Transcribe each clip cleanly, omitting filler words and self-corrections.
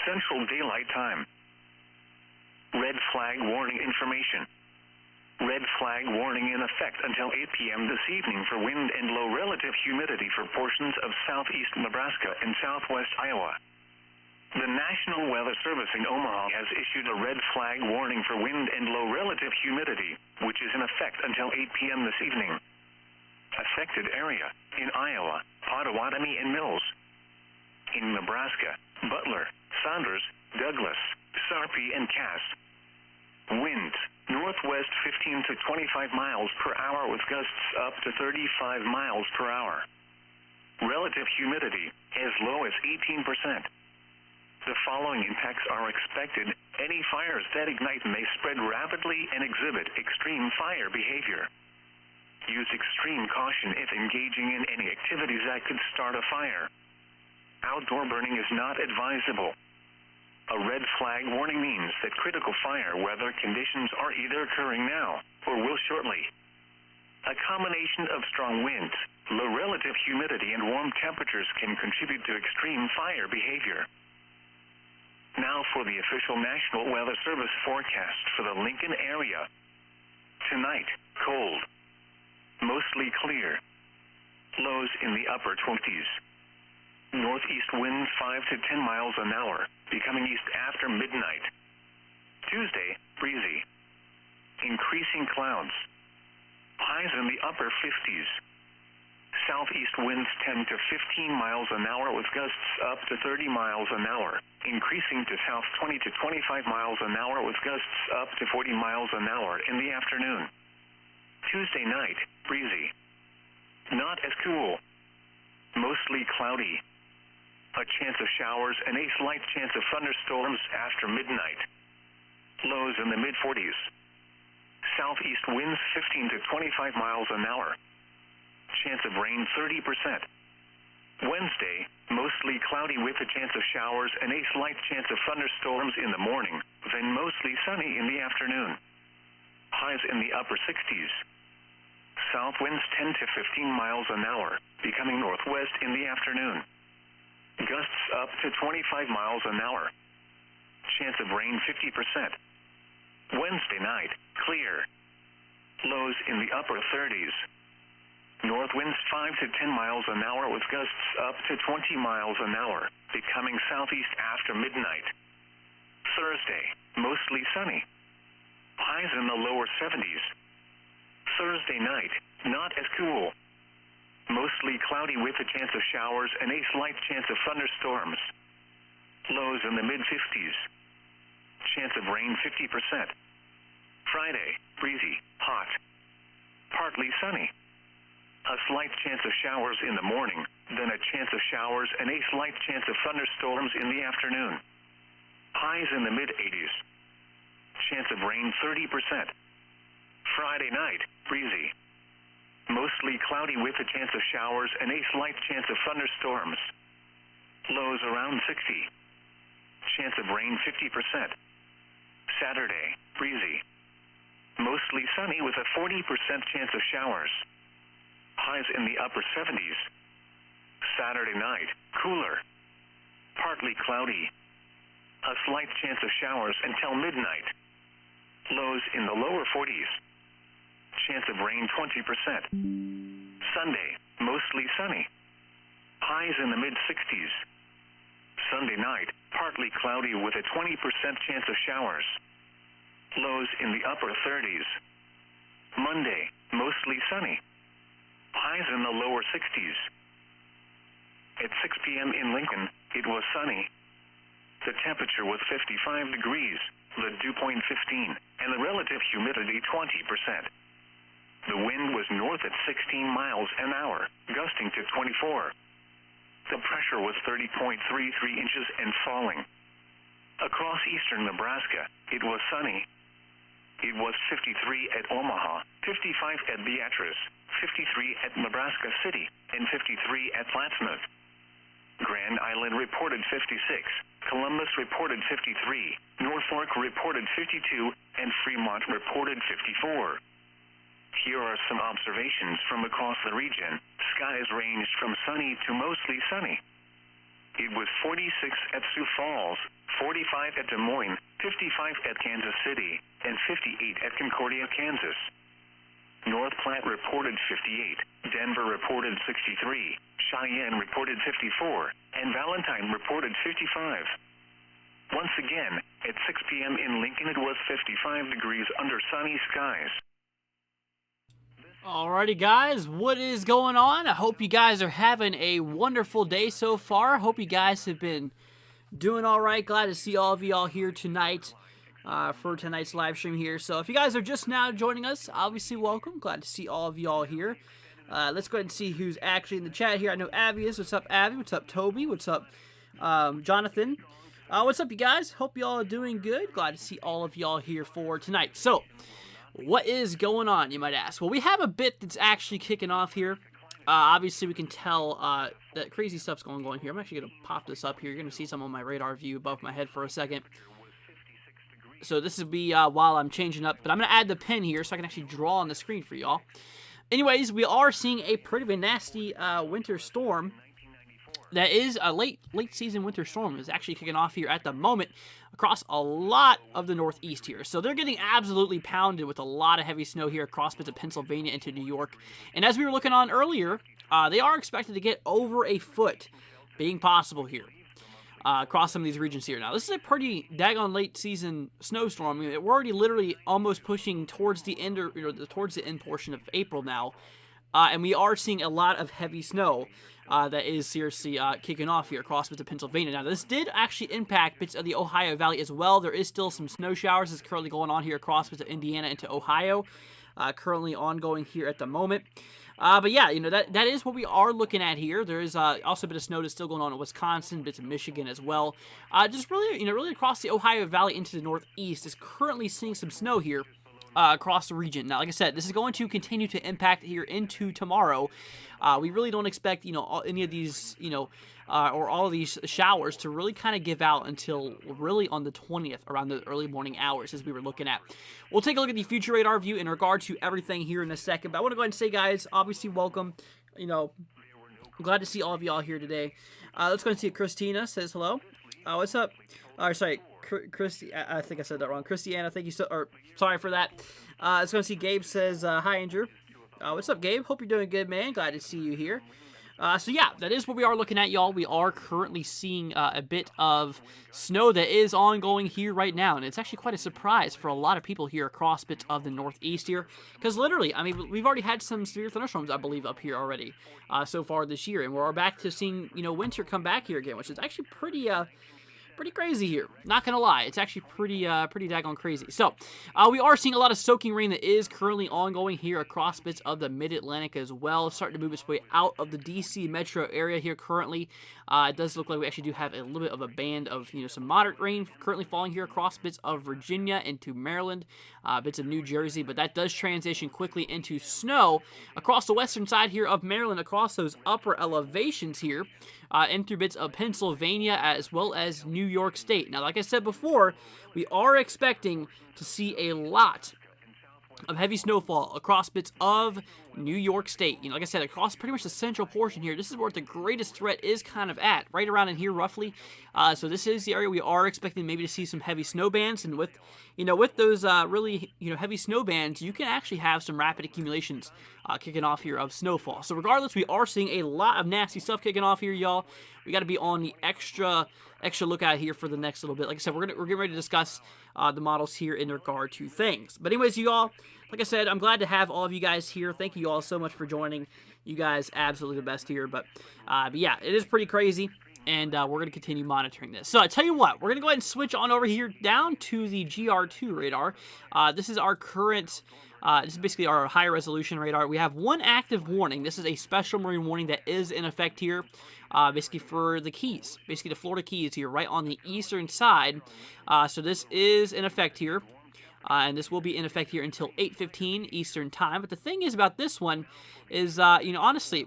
Central Daylight Time. Red flag warning information. Red flag warning in effect until 8 p.m. this evening for wind and low relative humidity for portions of southeast Nebraska and southwest Iowa. The National Weather Service in Omaha has issued a red flag warning for wind and low relative humidity, which is in effect until 8 p.m. this evening. Affected area in Iowa, Potawatomi and Mills. In Nebraska, Butler, Saunders, Douglas, Sarpy and Cass. Winds, northwest 15 to 25 miles per hour with gusts up to 35 miles per hour. Relative humidity as low as 18%. The following impacts are expected. Any fires that ignite may spread rapidly and exhibit extreme fire behavior. Use extreme caution if engaging in any activities that could start a fire. Outdoor burning is not advisable. A red flag warning means that critical fire weather conditions are either occurring now or will shortly. A combination of strong winds, low relative humidity, and warm temperatures can contribute to extreme fire behavior. Now for the official National Weather Service forecast for the Lincoln area. Tonight, cold. Mostly clear. Lows in the upper 20s. Northeast winds 5 to 10 miles an hour, becoming east after midnight. Tuesday, breezy. Increasing clouds. Highs in the upper 50s. Southeast winds 10 to 15 miles an hour with gusts up to 30 miles an hour, increasing to south 20 to 25 miles an hour with gusts up to 40 miles an hour in the afternoon. Tuesday night, breezy. Not as cool. Mostly cloudy. A chance of showers and a slight chance of thunderstorms after midnight. Lows in the mid-40s. Southeast winds 15 to 25 miles an hour. Chance of rain 30%. Wednesday, mostly cloudy with a chance of showers and a slight chance of thunderstorms in the morning, then mostly sunny in the afternoon. Highs in the upper 60s. South winds 10 to 15 miles an hour, becoming northwest in the afternoon. Gusts up to 25 miles an hour. Chance of rain 50%. Wednesday night, clear. Lows in the upper 30s. North winds 5 to 10 miles an hour with gusts up to 20 miles an hour, becoming southeast after midnight. Thursday, mostly sunny. Highs in the lower 70s. Thursday night, not as cool. Mostly cloudy with a chance of showers and a slight chance of thunderstorms. Lows in the mid-50s. Chance of rain 50%. Friday, breezy, hot. Partly sunny. A slight chance of showers in the morning, then a chance of showers and a slight chance of thunderstorms in the afternoon. Highs in the mid-80s. Chance of rain 30%. Friday night, breezy. Mostly cloudy with a chance of showers and a slight chance of thunderstorms. Lows around 60. Chance of rain 50%. Saturday, breezy. Mostly sunny with a 40% chance of showers. Highs in the upper 70s. Saturday night, cooler. Partly cloudy. A slight chance of showers until midnight. Lows in the lower 40s. Chance of rain 20%. Sunday, mostly sunny. Highs in the mid-60s. Sunday night, partly cloudy with a 20% chance of showers. Lows in the upper 30s. Monday, mostly sunny. Highs in the lower 60s. At 6 p.m. in Lincoln, it was sunny. The temperature was 55 degrees, the dew point 15, and the relative humidity 20%. The wind was north at 16 miles an hour, gusting to 24. The pressure was 30.33 inches and falling. Across eastern Nebraska, it was sunny. It was 53 at Omaha, 55 at Beatrice, 53 at Nebraska City, and 53 at Plattsmouth. Grand Island reported 56, Columbus reported 53, Norfolk reported 52, and Fremont reported 54. Here are some observations from across the region. Skies ranged from sunny to mostly sunny. It was 46 at Sioux Falls, 45 at Des Moines, 55 at Kansas City, and 58 at Concordia, Kansas. North Platte reported 58, Denver reported 63, Cheyenne reported 54, and Valentine reported 55. Once again, at 6 p.m. in Lincoln, it was 55 degrees under sunny skies. Alrighty, guys, what is going on? I hope you guys are having a wonderful day so far. I hope you guys have been doing all right. Glad to see all of y'all here tonight for tonight's live stream here. So if you guys are just now joining us, obviously welcome. Glad to see all of y'all here. Let's go ahead and see who's actually in the chat here. I know Abby is. What's up, Abby? What's up, Toby? What's up, Jonathan? What's up, you guys? Hope y'all are doing good. Glad to see all of y'all here for tonight. So, what is going on, you might ask? Well, we have a bit that's actually kicking off here. Obviously, we can tell that crazy stuff's going on here. I'm actually going to pop this up here. You're going to see some on my radar view above my head for a second. So this will be while I'm changing up. But I'm going to add the pin here so I can actually draw on the screen for y'all. Anyways, we are seeing a pretty nasty winter storm. That is a late season winter storm is actually kicking off here at the moment across a lot of the Northeast here. So they're getting absolutely pounded with a lot of heavy snow here across bits of Pennsylvania into New York. And as we were looking on earlier, they are expected to get over a foot being possible here across some of these regions here. Now, this is a pretty daggone late season snowstorm. I mean, we're already literally almost pushing towards the end towards the end portion of April now. And we are seeing a lot of heavy snow that is seriously kicking off here across bits of Pennsylvania. Now, this did actually impact bits of the Ohio Valley as well. There is still some snow showers that's currently going on here across bits of Indiana into Ohio, currently ongoing here at the moment. But yeah, that is what we are looking at here. There is also a bit of snow that's still going on in Wisconsin, bits of Michigan as well. Just really, really across the Ohio Valley into the Northeast is currently seeing some snow here. Across the region. Now, like I said, this is going to continue to impact here into tomorrow. We really don't expect, any of these, or all of these showers to really kind of give out until really on the 20th, around the early morning hours, as we were looking at. We'll take a look at the future radar view in regard to everything here in a second. But I want to go ahead and say, guys, obviously welcome. I'm glad to see all of y'all here today. Let's go and see Christina says hello. What's up? Sorry. Christy, I think I said that wrong. Christiana, thank you sorry for that. Let's go see Gabe says, hi, Andrew. What's up, Gabe? Hope you're doing good, man. Glad to see you here. So yeah, that is what we are looking at, y'all. We are currently seeing a bit of snow that is ongoing here right now, and it's actually quite a surprise for a lot of people here across bits of the Northeast here, because literally, I mean, we've already had some severe thunderstorms, I believe, up here already so far this year, and we're back to seeing, winter come back here again, which is actually pretty crazy here. Not gonna lie, it's actually pretty daggone crazy. So, we are seeing a lot of soaking rain that is currently ongoing here across bits of the Mid-Atlantic as well. It's starting to move its way out of the DC metro area here currently. It does look like we actually do have a little bit of a band of, some moderate rain currently falling here across bits of Virginia into Maryland, bits of New Jersey, but that does transition quickly into snow across the western side here of Maryland, across those upper elevations here, and through bits of Pennsylvania as well as New York State. Now, like I said before, we are expecting to see a lot of heavy snowfall across bits of New York State. Like I said, across pretty much the central portion here. This is where the greatest threat is kind of at, right around in here roughly. So this is the area we are expecting maybe to see some heavy snow bands, and with those really heavy snow bands, you can actually have some rapid accumulations kicking off here of snowfall. So regardless, we are seeing a lot of nasty stuff kicking off here, y'all. We got to be on the extra lookout here for the next little bit. Like I said, we're getting ready to discuss the models here in regard to things. But anyways, you all, like I said, I'm glad to have all of you guys here. Thank you all so much for joining. You guys absolutely the best here. But yeah, it is pretty crazy. And we're going to continue monitoring this. So I tell you what, we're going to go ahead and switch on over here down to the GR2 radar. This is our current, this is basically our high resolution radar. We have one active warning. This is a special marine warning that is in effect here, basically for the Keys, basically the Florida Keys here, right on the eastern side. So this is in effect here. And this will be in effect here until 8:15 Eastern Time. But the thing is about this one is, honestly,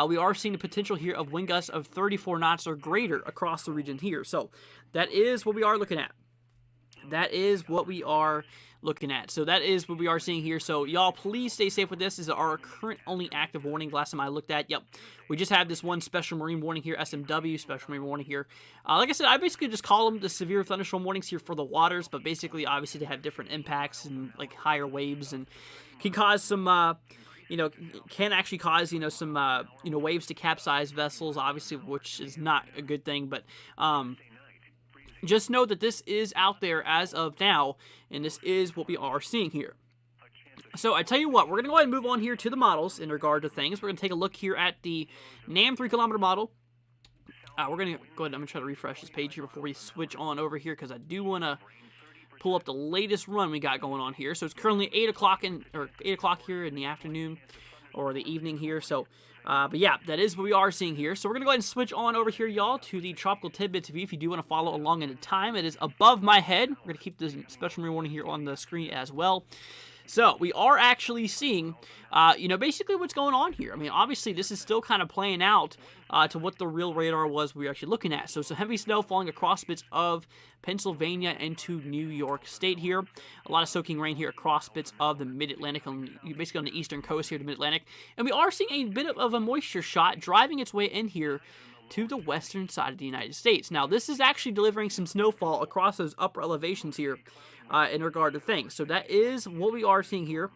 we are seeing the potential here of wind gusts of 34 knots or greater across the region here. So that is what we are looking at. That is what we are looking at. So that is what we are seeing here. So y'all, please stay safe with this. This is our current only active warning. Last time I looked at, yep, we just have this one special marine warning here, SMW special marine warning here. Like I said, I basically just call them the severe thunderstorm warnings here for the waters, but basically, obviously, they have different impacts and like higher waves and can cause some, can actually cause, some, waves to capsize vessels, obviously, which is not a good thing, but, just know that this is out there as of now, and this is what we are seeing here. So I tell you what, we're going to go ahead and move on here to the models in regard to things. We're going to take a look here at the NAM 3-kilometer model. We're going to go ahead, I'm going to try to refresh this page here before we switch on over here, because I do want to pull up the latest run we got going on here. So it's currently 8 o'clock here in the afternoon, or the evening here. So, but yeah, that is what we are seeing here. So we're going to go ahead and switch on over here, y'all, to the Tropical Tidbits view. If you do want to follow along in the time, it is above my head. We're going to keep this special marine warning here on the screen as well. So we are actually seeing, basically what's going on here. I mean, obviously, this is still kind of playing out to what the real radar was we were actually looking at. So some heavy snow falling across bits of Pennsylvania into New York State here. A lot of soaking rain here across bits of the mid-Atlantic, basically on the eastern coast here to mid-Atlantic. And we are seeing a bit of a moisture shot driving its way in here to the western side of the United States. Now, this is actually delivering some snowfall across those upper elevations here in regard to things. So that is what we are seeing here.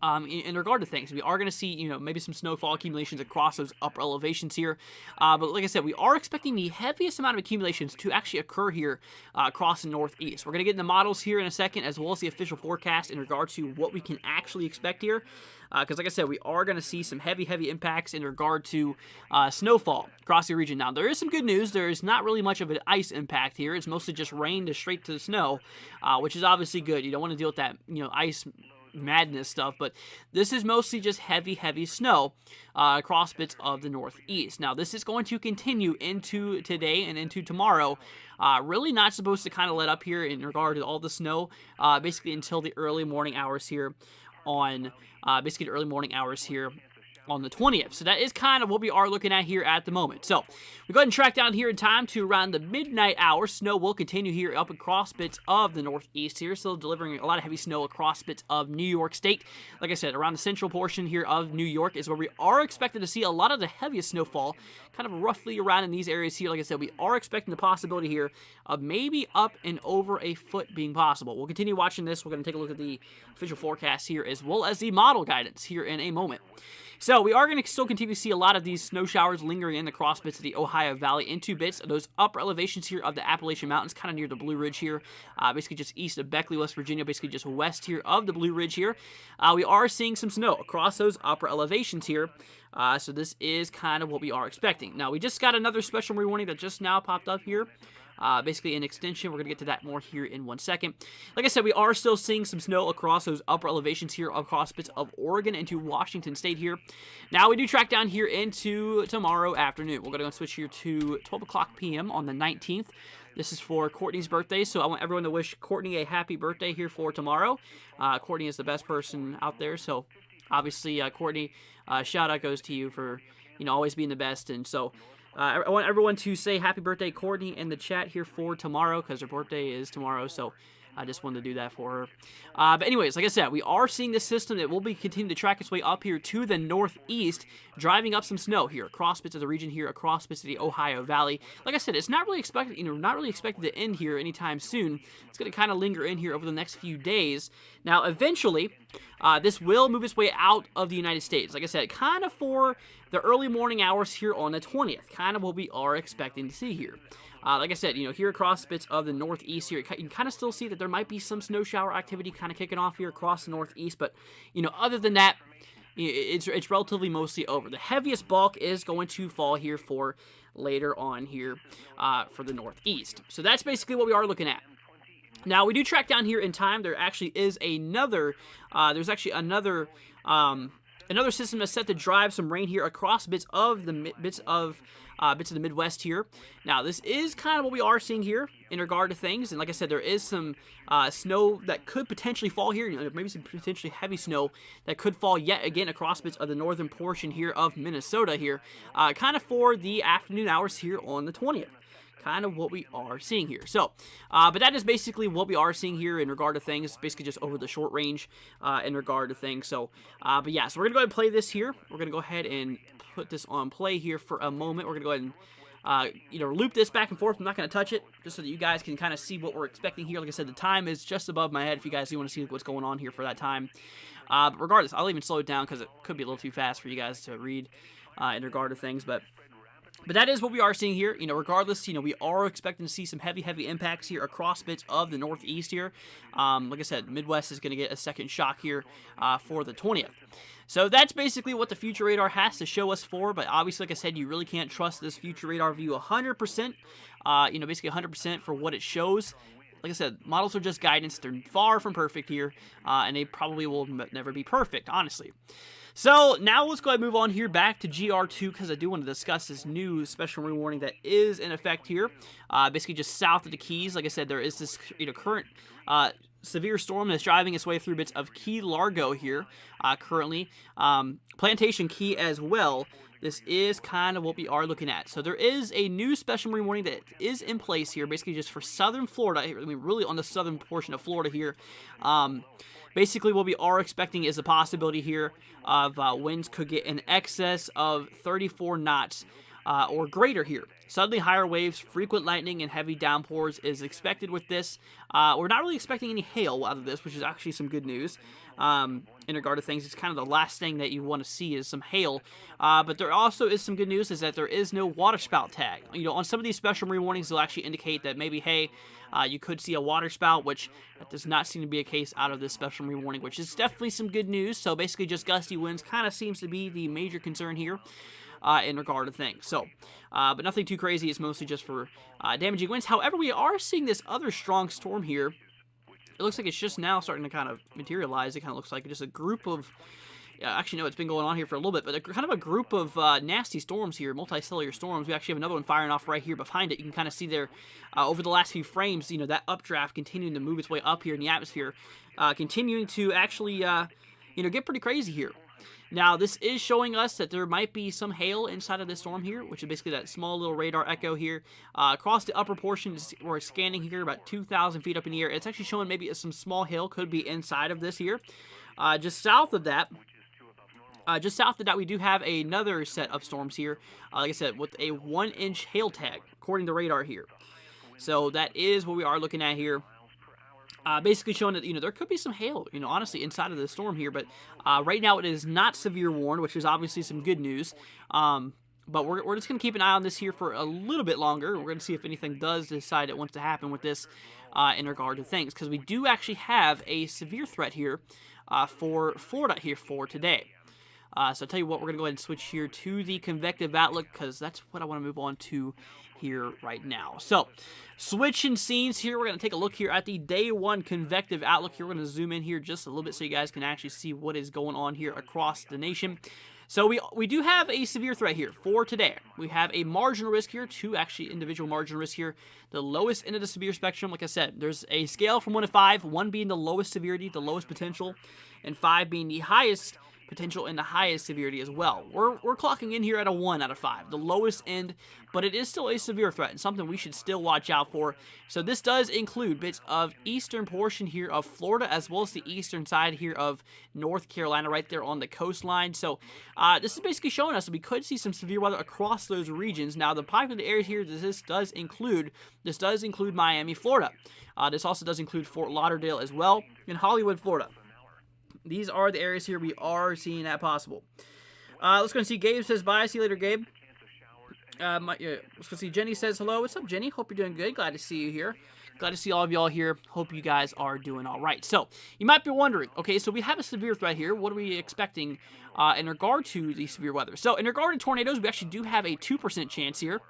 In regard to things, we are going to see, maybe some snowfall accumulations across those upper elevations here. But like I said, we are expecting the heaviest amount of accumulations to actually occur here across the Northeast. We're going to get into models here in a second, as well as the official forecast in regard to what we can actually expect here. Because like I said, we are going to see some heavy impacts in regard to snowfall across the region. Now, there is some good news. There is not really much of an ice impact here. It's mostly just rain to straight to the snow, which is obviously good. You don't want to deal with that, ice madness stuff, but this is mostly just heavy snow across bits of the Northeast. Now, this is going to continue into today and into tomorrow. Really not supposed to kind of let up here in regard to all the snow, basically until the early morning hours here on on the 20th. So that is kind of what we are looking at here at the moment. So we go ahead and track down here in time to around the midnight hour. Snow will continue here up across bits of the Northeast here, still delivering a lot of heavy snow across bits of New York State. Like I said, around the central portion here of New York is where we are expected to see a lot of the heaviest snowfall, kind of roughly around in these areas here. Like I said, we are expecting the possibility here of maybe up and over a foot being possible. We'll continue watching this. We're going to take a look at the official forecast here, as well as the model guidance here in a moment. So we are going to still continue to see a lot of these snow showers lingering in the cross bits of the Ohio Valley into bits of those upper elevations here of the Appalachian Mountains, kind of near the Blue Ridge here, basically just east of Beckley, West Virginia, basically just west here of the Blue Ridge here. We are seeing some snow across those upper elevations here. So this is kind of what we are expecting. Now, we just got another special marine warning that just now popped up here. Basically an extension. We're going to get to that more here in 1 second. Like I said, we are still seeing some snow across those upper elevations here across bits of Oregon into Washington State here. Now we do track down here into tomorrow afternoon. We're going to switch here to 12 o'clock p.m. on the 19th. This is for Courtney's birthday, so I want everyone to wish Courtney a happy birthday here for tomorrow. Courtney is the best person out there, so obviously, Courtney, shout out goes to you for, always being the best. And so I want everyone to say happy birthday, Courtney, in the chat here for tomorrow, because her birthday is tomorrow, so I just wanted to do that for her. But anyways, like I said, we are seeing this system that will be continuing to track its way up here to the Northeast, driving up some snow here across bits of the region here, across bits of the Ohio Valley. Like I said, it's not really expected, to end here anytime soon. It's going to kind of linger in here over the next few days. Now, eventually, this will move its way out of the United States. Like I said, kind of for the early morning hours here on the 20th, kind of what we are expecting to see here. Like I said, here across bits of the Northeast here, you can kind of still see that there might be some snow shower activity kind of kicking off here across the Northeast, but, other than that, it's relatively mostly over. The heaviest bulk is going to fall here for later on here for the Northeast. So that's basically what we are looking at. Now, we do track down here in time. There actually is another system that's set to drive some rain here across bits of the Midwest here. Now, this is kind of what we are seeing here in regard to things. And like I said, there is some snow that could potentially fall here. Maybe some potentially heavy snow that could fall yet again across bits of the northern portion here of Minnesota here, kind of for the afternoon hours here on the 20th. kind of what we are seeing here. So, but that is basically what we are seeing here in regard to things, basically just over the short range in regard to things. So, but yeah, so we're going to go ahead and play this here. We're going to go ahead and put this on play here for a moment. We're going to go ahead and loop this back and forth. I'm not going to touch it, just so that you guys can kind of see what we're expecting here. Like I said, the time is just above my head if you guys do want to see what's going on here for that time. But regardless, I'll even slow it down because it could be a little too fast for you guys to read in regard to things. But that is what we are seeing here. Regardless, we are expecting to see some heavy impacts here across bits of the Northeast here. Like I said, Midwest is going to get a second shock here for the 20th. So that's basically what the future radar has to show us for, but obviously, like I said, you really can't trust this future radar view 100%, basically 100% for what it shows. Like I said, models are just guidance. They're far from perfect here, and they probably will never be perfect, honestly. So now let's go ahead and move on here back to GR2 because I do want to discuss this new special marine warning that is in effect here. Basically just south of the Keys. Like I said, there is this current severe storm that's driving its way through bits of Key Largo here currently. Plantation Key as well. This is kind of what we are looking at. So there is a new special marine warning that is in place here, basically just for southern Florida. I mean, really on the southern portion of Florida here. Basically, what we are expecting is a possibility here of winds could get in excess of 34 knots or greater here. Suddenly higher waves, frequent lightning, and heavy downpours is expected with this. We're not really expecting any hail out of this, which is actually some good news in regard to things. It's kind of the last thing that you want to see is some hail. But there also is some good news is that there is no waterspout tag. On some of these special marine warnings, they'll actually indicate that maybe, hey, you could see a waterspout, which that does not seem to be a case out of this special marine warning, which is definitely some good news. So basically just gusty winds kind of seems to be the major concern here in regard to things. So, but nothing too crazy. It's mostly just for damaging winds. However, we are seeing this other strong storm here. It looks like it's just now starting to kind of materialize. It kind of looks like just a group of... actually, no, it's been going on here for a little bit, but kind of a group of nasty storms here, multicellular storms. We actually have another one firing off right here behind it. You can kind of see there over the last few frames, that updraft continuing to move its way up here in the atmosphere, continuing to actually, get pretty crazy here. Now, this is showing us that there might be some hail inside of this storm here, which is basically that small little radar echo here. Across the upper portion, we're scanning here about 2,000 feet up in the air. It's actually showing maybe some small hail could be inside of this here. Just south of that, we do have another set of storms here, like I said, with a 1-inch hail tag, according to radar here. So that is what we are looking at here. Basically showing that, there could be some hail, honestly, inside of the storm here. But right now it is not severe warned, which is obviously some good news. But we're just going to keep an eye on this here for a little bit longer. We're going to see if anything does decide it wants to happen with this in regard to things. Because we do actually have a severe threat here for Florida here for today. So I'll tell you what, we're going to go ahead and switch here to the convective outlook because that's what I want to move on to here right now. So, switching scenes here, we're going to take a look here at the day one convective outlook here. We're going to zoom in here just a little bit so you guys can actually see what is going on here across the nation. So we do have a severe threat here for today. We have a marginal risk here, two actually individual marginal risks here. The lowest end of the severe spectrum, like I said, there's a scale from 1 to 5, 1 being the lowest severity, the lowest potential, and 5 being the highest potential and the highest severity as well. We're clocking in here at a 1 out of 5, the lowest end, but it is still a severe threat and something we should still watch out for. So this does include bits of eastern portion here of Florida as well as the eastern side here of North Carolina right there on the coastline. So this is basically showing us that we could see some severe weather across those regions. Now the populated areas here this does include Miami, Florida. This also does include Fort Lauderdale as well and Hollywood, Florida. These are the areas here we are seeing that possible. Let's go and see. Gabe says bye. See you later, Gabe. Let's go see. Jenny says hello. What's up, Jenny? Hope you're doing good. Glad to see you here. Glad to see all of y'all here. Hope you guys are doing all right. So, you might be wondering, okay, so we have a severe threat here. What are we expecting in regard to the severe weather? So, in regard to tornadoes, we actually do have a 2% chance here.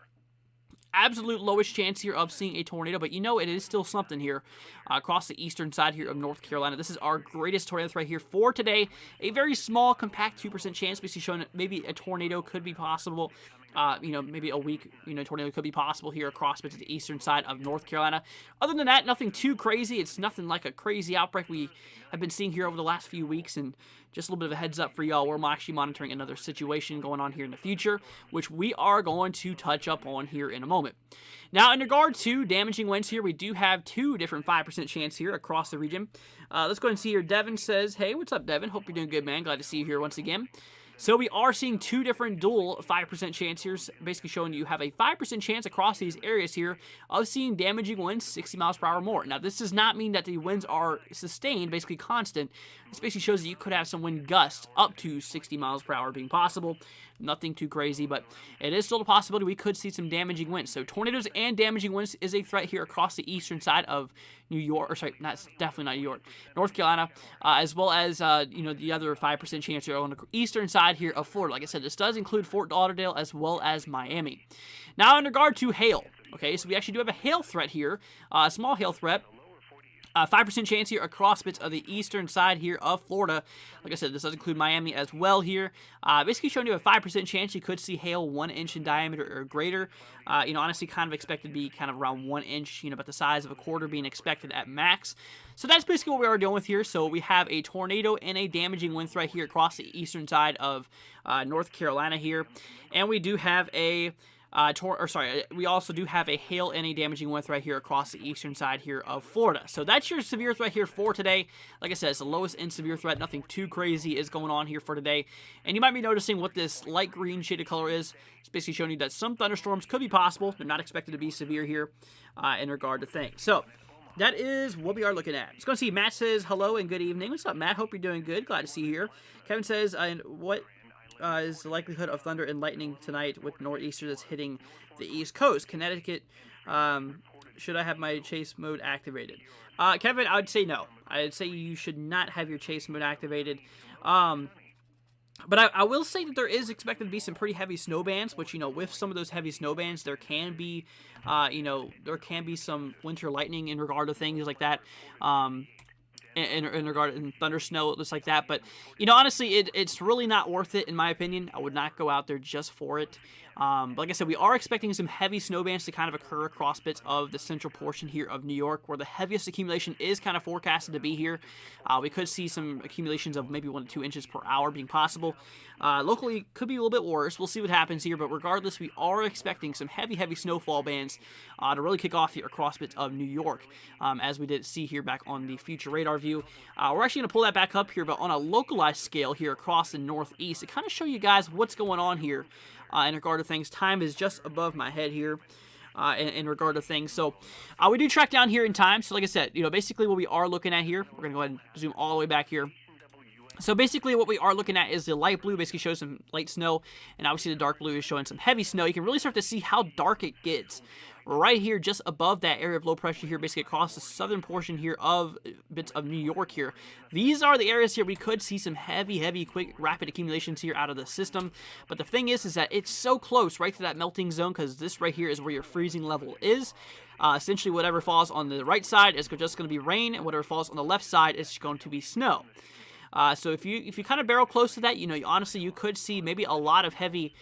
Absolute lowest chance here of seeing a tornado, but it is still something here across the eastern side here of North Carolina. This is our greatest tornado threat here for today. A very small, compact 2% chance, basically showing that maybe a tornado could be possible maybe a weak, tornado could be possible here across to the eastern side of North Carolina. Other than that, nothing too crazy. It's nothing like a crazy outbreak we have been seeing here over the last few weeks, and just a little bit of a heads up for y'all. We're actually monitoring another situation going on here in the future, which we are going to touch up on here in a moment. Now, in regard to damaging winds here, we do have 2 different 5% chance here across the region. Let's go ahead and see here. Devin says, hey, what's up, Devin? Hope you're doing good, man. Glad to see you here once again. So we are seeing 2 different dual 5% chance here, basically showing you have a 5% chance across these areas here of seeing damaging winds 60 miles per hour or more. Now, this does not mean that the winds are sustained, basically constant. This basically shows that you could have some wind gusts up to 60 miles per hour being possible. Nothing too crazy, but it is still a possibility we could see some damaging winds. So tornadoes and damaging winds is a threat here across the eastern side of New York, or sorry, definitely not New York, North Carolina, as well as, the other 5% chance here on the eastern side here of Florida. Like I said, this does include Fort Lauderdale as well as Miami. Now, in regard to hail, okay, so we actually do have a hail threat here, a small hail threat. 5% chance here across bits of the eastern side here of Florida. Like I said, this does include Miami as well here. Basically showing you a 5% chance you could see hail 1 inch in diameter or greater. Honestly kind of expected to be kind of around 1 inch, about the size of a quarter being expected at max. So that's basically what we are dealing with here. So we have a tornado and a damaging wind threat here across the eastern side of North Carolina here. And we do have a we also do have a hail and a damaging wind threat here across the eastern side here of Florida. So that's your severe threat here for today. Like I said, it's the lowest in severe threat. Nothing too crazy is going on here for today. And you might be noticing what this light green shaded color is. It's basically showing you that some thunderstorms could be possible. They're not expected to be severe here in regard to things. So that is what we are looking at. Let's go and see. Matt says hello and good evening. What's up, Matt? Hope you're doing good. Glad to see you here. Kevin says, what is the likelihood of thunder and lightning tonight with nor'easter that's hitting the East Coast? Connecticut, should I have my chase mode activated? Kevin, I would say no. I'd say you should not have your chase mode activated. But I will say that there is expected to be some pretty heavy snow bands, which, with some of those heavy snow bands, there can be, some winter lightning in regard to things like that. In regard to thunder, snow, just like that. But, honestly, it's really not worth it, in my opinion. I would not go out there just for it. But like I said, we are expecting some heavy snow bands to kind of occur across bits of the central portion here of New York, where the heaviest accumulation is kind of forecasted to be here. We could see some accumulations of maybe 1 to 2 inches per hour being possible. Locally, could be a little bit worse. We'll see what happens here. But regardless, we are expecting some heavy snowfall bands to really kick off here across bits of New York, as we did see here back on the future radar view. We're actually going to pull that back up here, but on a localized scale here across the northeast to kind of show you guys what's going on here in regard to things. Time is just above my head here in regard to things. So we do track down here in time. So like I said, basically what we are looking at here, we're going to go ahead and zoom all the way back here. So basically what we are looking at is the light blue basically shows some light snow, and obviously the dark blue is showing some heavy snow. You can really start to see how dark it gets right here just above that area of low pressure here, basically across the southern portion here of bits of New York here. These are the areas here we could see some heavy, quick, rapid accumulations here out of the system. But the thing is that it's so close right to that melting zone, because this right here is where your freezing level is. Essentially, whatever falls on the right side is just going to be rain, and whatever falls on the left side is going to be snow. So if you kind of barrel close to that, honestly, you could see maybe a lot of heavy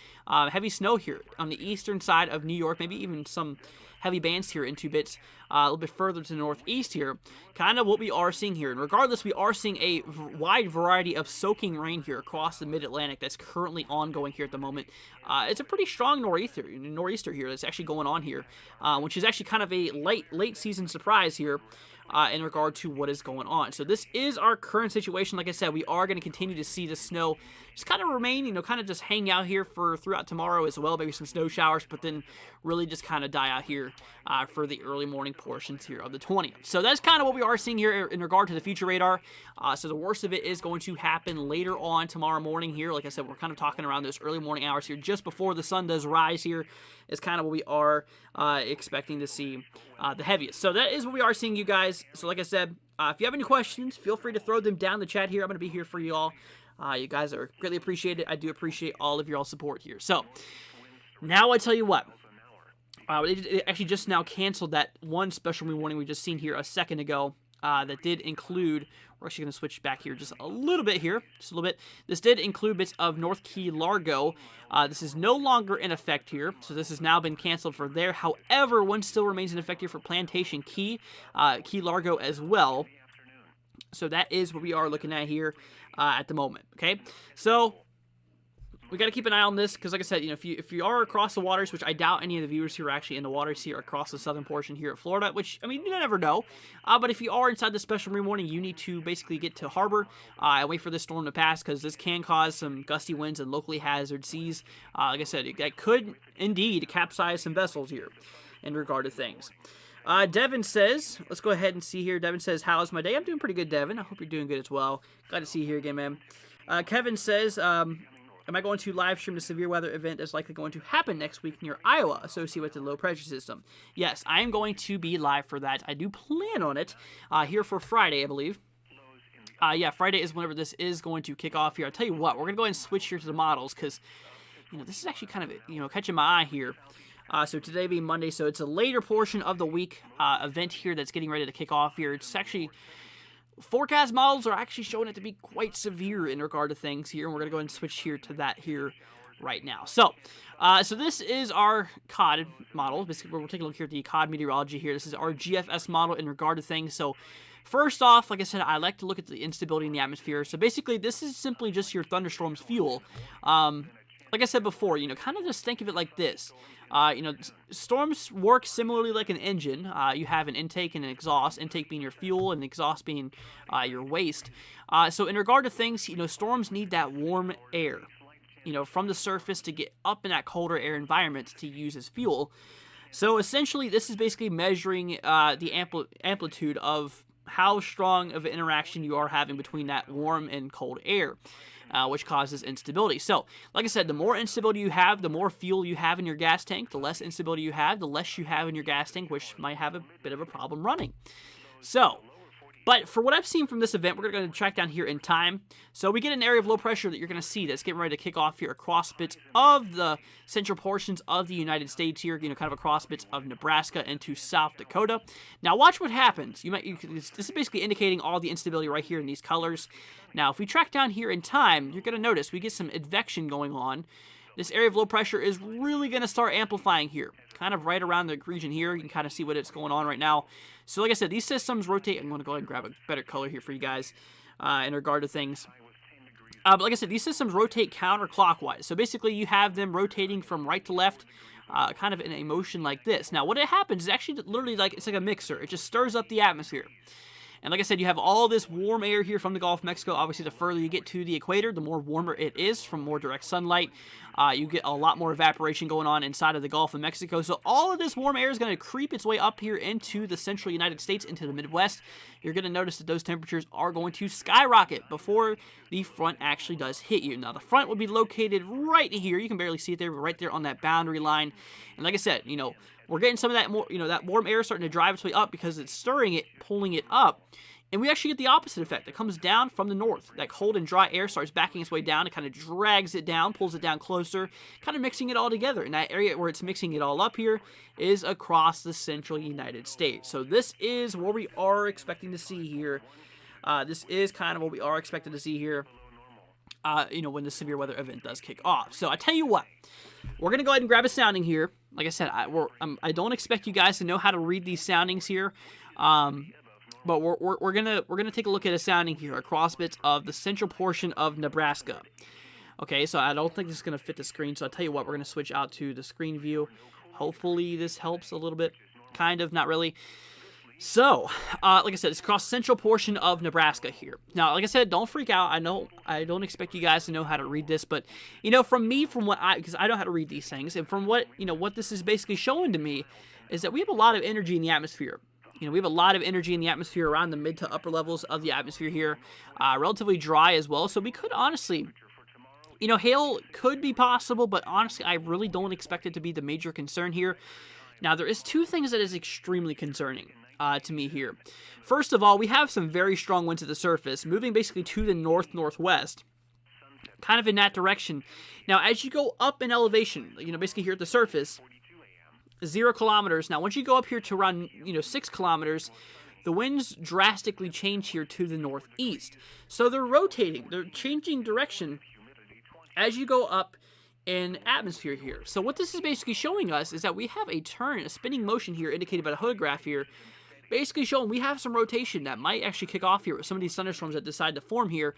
snow here on the eastern side of New York, maybe even some heavy bands here into bits a little bit further to the northeast here. Kind of what we are seeing here. And regardless, we are seeing a wide variety of soaking rain here across the mid-Atlantic that's currently ongoing here at the moment. It's a pretty strong nor'easter here that's actually going on here, which is actually kind of a late season surprise here. In regard to what is going on. So this is our current situation. Like I said, we are going to continue to see the snow just kind of remain, kind of just hang out here throughout tomorrow as well. Maybe some snow showers, but then really just kind of die out here for the early morning portions here of the 20th. So that's kind of what we are seeing here in regard to the future radar. So the worst of it is going to happen later on tomorrow morning here. Like I said, we're kind of talking around those early morning hours here, just before the sun does rise here, is kind of what we are expecting to see the heaviest. So that is what we are seeing, you guys. So like I said, if you have any questions, feel free to throw them down in the chat here. I'm going to be here for you all. You guys are greatly appreciated. I do appreciate all of your all support here. So now I tell you what. It actually just now canceled that one special warning we just seen here a second ago that did include, we're actually going to switch back here just a little bit here, just a little bit. This did include bits of North Key Largo. This is no longer in effect here, so this has now been canceled for there. However, one still remains in effect here for Plantation Key, Key Largo as well. So that is what we are looking at here at the moment, okay? So we got to keep an eye on this because, like I said, if you are across the waters, which I doubt any of the viewers here are actually in the waters here across the southern portion here at Florida, which, I mean, you never know. But if you are inside the special marine warning, you need to basically get to harbor and wait for this storm to pass because this can cause some gusty winds and locally hazard seas. Like I said, that could indeed capsize some vessels here in regard to things. Devin says, let's go ahead and see here. Devin says, how's my day? I'm doing pretty good, Devin. I hope you're doing good as well. Glad to see you here again, man. Kevin says, am I going to live stream the severe weather event that's likely going to happen next week near Iowa, associated with the low pressure system? Yes, I am going to be live for that. I do plan on it here for Friday, I believe. Yeah, Friday is whenever this is going to kick off here. I'll tell you what, we're going to go ahead and switch here to the models because, this is actually kind of, catching my eye here. So today being Monday, so it's a later portion of the week event here that's getting ready to kick off here. It's actually, forecast models are actually showing it to be quite severe in regard to things here, and we're going to go ahead and switch here to that here right now. So this is our COD model. Basically, we're taking a look here at the COD meteorology here. This is our GFS model in regard to things. So first off, like I said, I like to look at the instability in the atmosphere. So basically, this is simply just your thunderstorm's fuel. Like I said before, kind of just think of it like this. Storms work similarly like an engine. You have an intake and an exhaust, intake being your fuel and exhaust being your waste. So in regard to things, storms need that warm air, from the surface to get up in that colder air environment to use as fuel. So essentially, this is basically measuring the amplitude of how strong of an interaction you are having between that warm and cold air. Which causes instability. So, like I said, the more instability you have, the more fuel you have in your gas tank. The less instability you have, the less you have in your gas tank, which might have a bit of a problem running. So, but for what I've seen from this event, we're going to track down here in time. So we get an area of low pressure that you're going to see that's getting ready to kick off here across bits of the central portions of the United States here, kind of across bits of Nebraska into South Dakota. Now watch what happens. This is basically indicating all the instability right here in these colors. Now if we track down here in time, you're going to notice we get some advection going on. This area of low pressure is really going to start amplifying here, kind of right around the region here. You can kind of see what it's going on right now. So like I said, these systems rotate. I'm going to go ahead and grab a better color here for you guys in regard to things. But like I said, these systems rotate counterclockwise. So basically you have them rotating from right to left, kind of in a motion like this. Now what happens is actually literally it's like a mixer. It just stirs up the atmosphere. And like I said, you have all this warm air here from the Gulf of Mexico. Obviously, the further you get to the equator, the more warmer it is from more direct sunlight. You get a lot more evaporation going on inside of the Gulf of Mexico. So all of this warm air is going to creep its way up here into the central United States, into the Midwest. You're going to notice that those temperatures are going to skyrocket before the front actually does hit you. Now, the front will be located right here. You can barely see it there, but right there on that boundary line. And like I said, we're getting some of that more, that warm air starting to drive its way up because it's stirring it, pulling it up. And we actually get the opposite effect. It comes down from the north. That cold and dry air starts backing its way down. It kind of drags it down, pulls it down closer, kind of mixing it all together. And that area where it's mixing it all up here is across the central United States. So this is what we are expecting to see here. This is kind of what we are expecting to see here, when the severe weather event does kick off. So I tell you what, we're going to go ahead and grab a sounding here. Like I said, I don't expect you guys to know how to read these soundings here. But we're gonna take a look at a sounding here across bits of the central portion of Nebraska. Okay, so I don't think this is gonna fit the screen. So I'll tell you what, we're gonna switch out to the screen view. Hopefully this helps a little bit. Kind of, not really. So, like I said, it's across central portion of Nebraska here. Now, like I said, don't freak out. I don't expect you guys to know how to read this, but because I know how to read these things, and from what this is basically showing to me is that we have a lot of energy in the atmosphere. We have a lot of energy in the atmosphere around the mid to upper levels of the atmosphere here. Relatively dry as well, so we could honestly, hail could be possible, but honestly, I really don't expect it to be the major concern here. Now, there is two things that is extremely concerning to me here. First of all, we have some very strong winds at the surface, moving basically to the north-northwest, kind of in that direction. Now, as you go up in elevation, basically here at the surface, 0 kilometers. Now, once you go up here to around, 6 kilometers, the winds drastically change here to the northeast. So they're rotating, they're changing direction as you go up in atmosphere here. So what this is basically showing us is that we have a turn, a spinning motion here indicated by the photograph here, basically showing we have some rotation that might actually kick off here with some of these thunderstorms that decide to form here.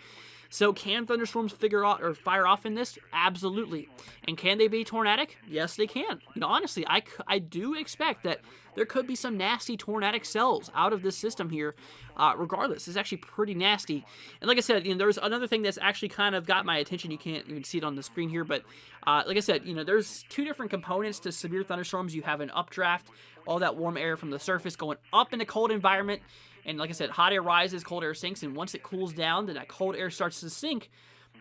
So can thunderstorms figure out or fire off in this? Absolutely. And can they be tornadic? Yes, they can. Honestly, I do expect that there could be some nasty tornadic cells out of this system here. Regardless, it's actually pretty nasty. And like I said, there's another thing that's actually kind of got my attention. You can't even see it on the screen here, but like I said, there's two different components to severe thunderstorms. You have an updraft, all that warm air from the surface going up in a cold environment. And like I said, hot air rises, cold air sinks, and once it cools down, then that cold air starts to sink.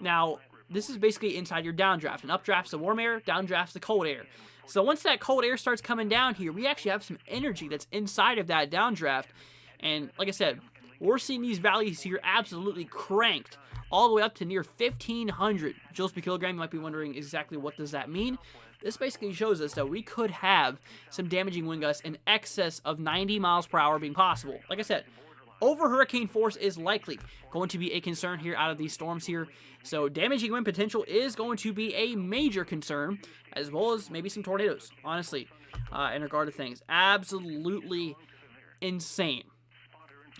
Now, this is basically inside your downdraft. And updraft's the warm air, downdraft's the cold air. So once that cold air starts coming down here, we actually have some energy that's inside of that downdraft. And like I said, we're seeing these values here absolutely cranked all the way up to near 1,500 joules per kilogram. You might be wondering exactly what does that mean. This basically shows us that we could have some damaging wind gusts in excess of 90 miles per hour being possible. Like I said, over hurricane force is likely going to be a concern here out of these storms here. So damaging wind potential is going to be a major concern, as well as maybe some tornadoes, honestly, in regard to things. Absolutely insane.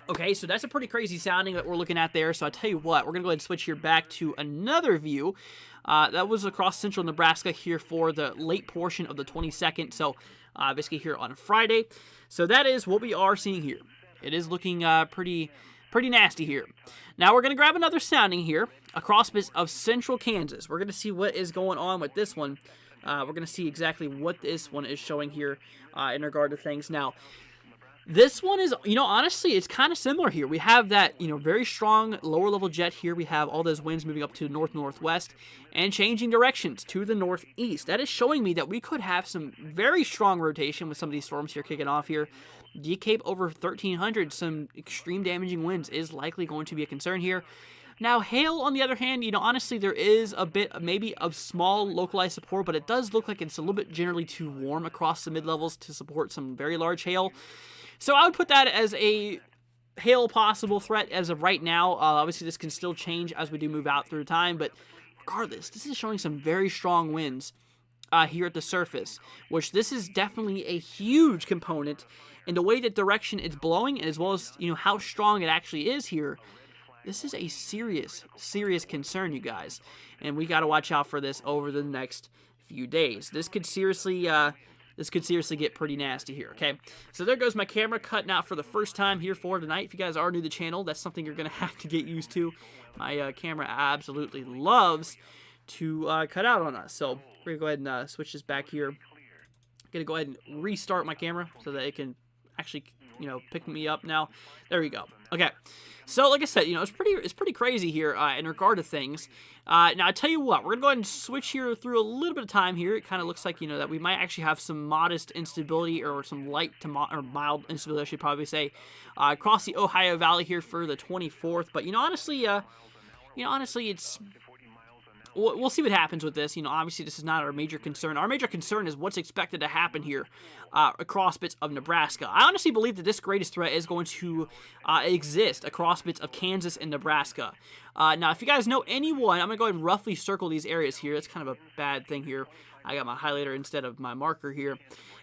Okay, so that's a pretty crazy sounding that we're looking at there. So I tell you what, we're going to go ahead and switch here back to another view. That was across central Nebraska here for the late portion of the 22nd. So basically here on Friday. So that is what we are seeing here. It is looking pretty nasty here. Now we're going to grab another sounding here across bits of central Kansas. We're going to see what is going on with this one. We're going to see exactly what this one is showing here in regard to things. Now, this one is, honestly, it's kind of similar here. We have that, very strong lower level jet here. We have all those winds moving up to the north-northwest and changing directions to the northeast. That is showing me that we could have some very strong rotation with some of these storms here kicking off here. Deep Cape over 1,300, some extreme damaging winds is likely going to be a concern here. Now, hail, on the other hand, honestly, there is a bit maybe of small localized support, but it does look like it's a little bit generally too warm across the mid-levels to support some very large hail. So I would put that as a hail possible threat as of right now. Obviously, this can still change as we do move out through time, but regardless, this is showing some very strong winds here at the surface, which this is definitely a huge component in the way that direction it's blowing, as well as how strong it actually is here. This is a serious concern, you guys, and we got to watch out for this over the next few days. This could seriously get pretty nasty here, okay? So there goes my camera cutting out for the first time here for tonight. If you guys are new to the channel, that's something you're going to have to get used to. My camera absolutely loves to cut out on us. So we're going to go ahead and switch this back here. I'm going to go ahead and restart my camera so that it can actually, pick me up now. There we go. Okay. So, like I said, it's pretty crazy here in regard to things. Now, I tell you what, we're going to go ahead and switch here through a little bit of time here. It kind of looks like, that we might actually have some modest instability or some light to mild instability, I should probably say, across the Ohio Valley here for the 24th. But, honestly, it's... We'll see what happens with this. Obviously, this is not our major concern. Our major concern is what's expected to happen here across bits of Nebraska. I honestly believe that this greatest threat is going to exist across bits of Kansas and Nebraska. Now, if you guys know anyone, I'm going to go ahead and roughly circle these areas here. That's kind of a bad thing here. I got my highlighter instead of my marker here.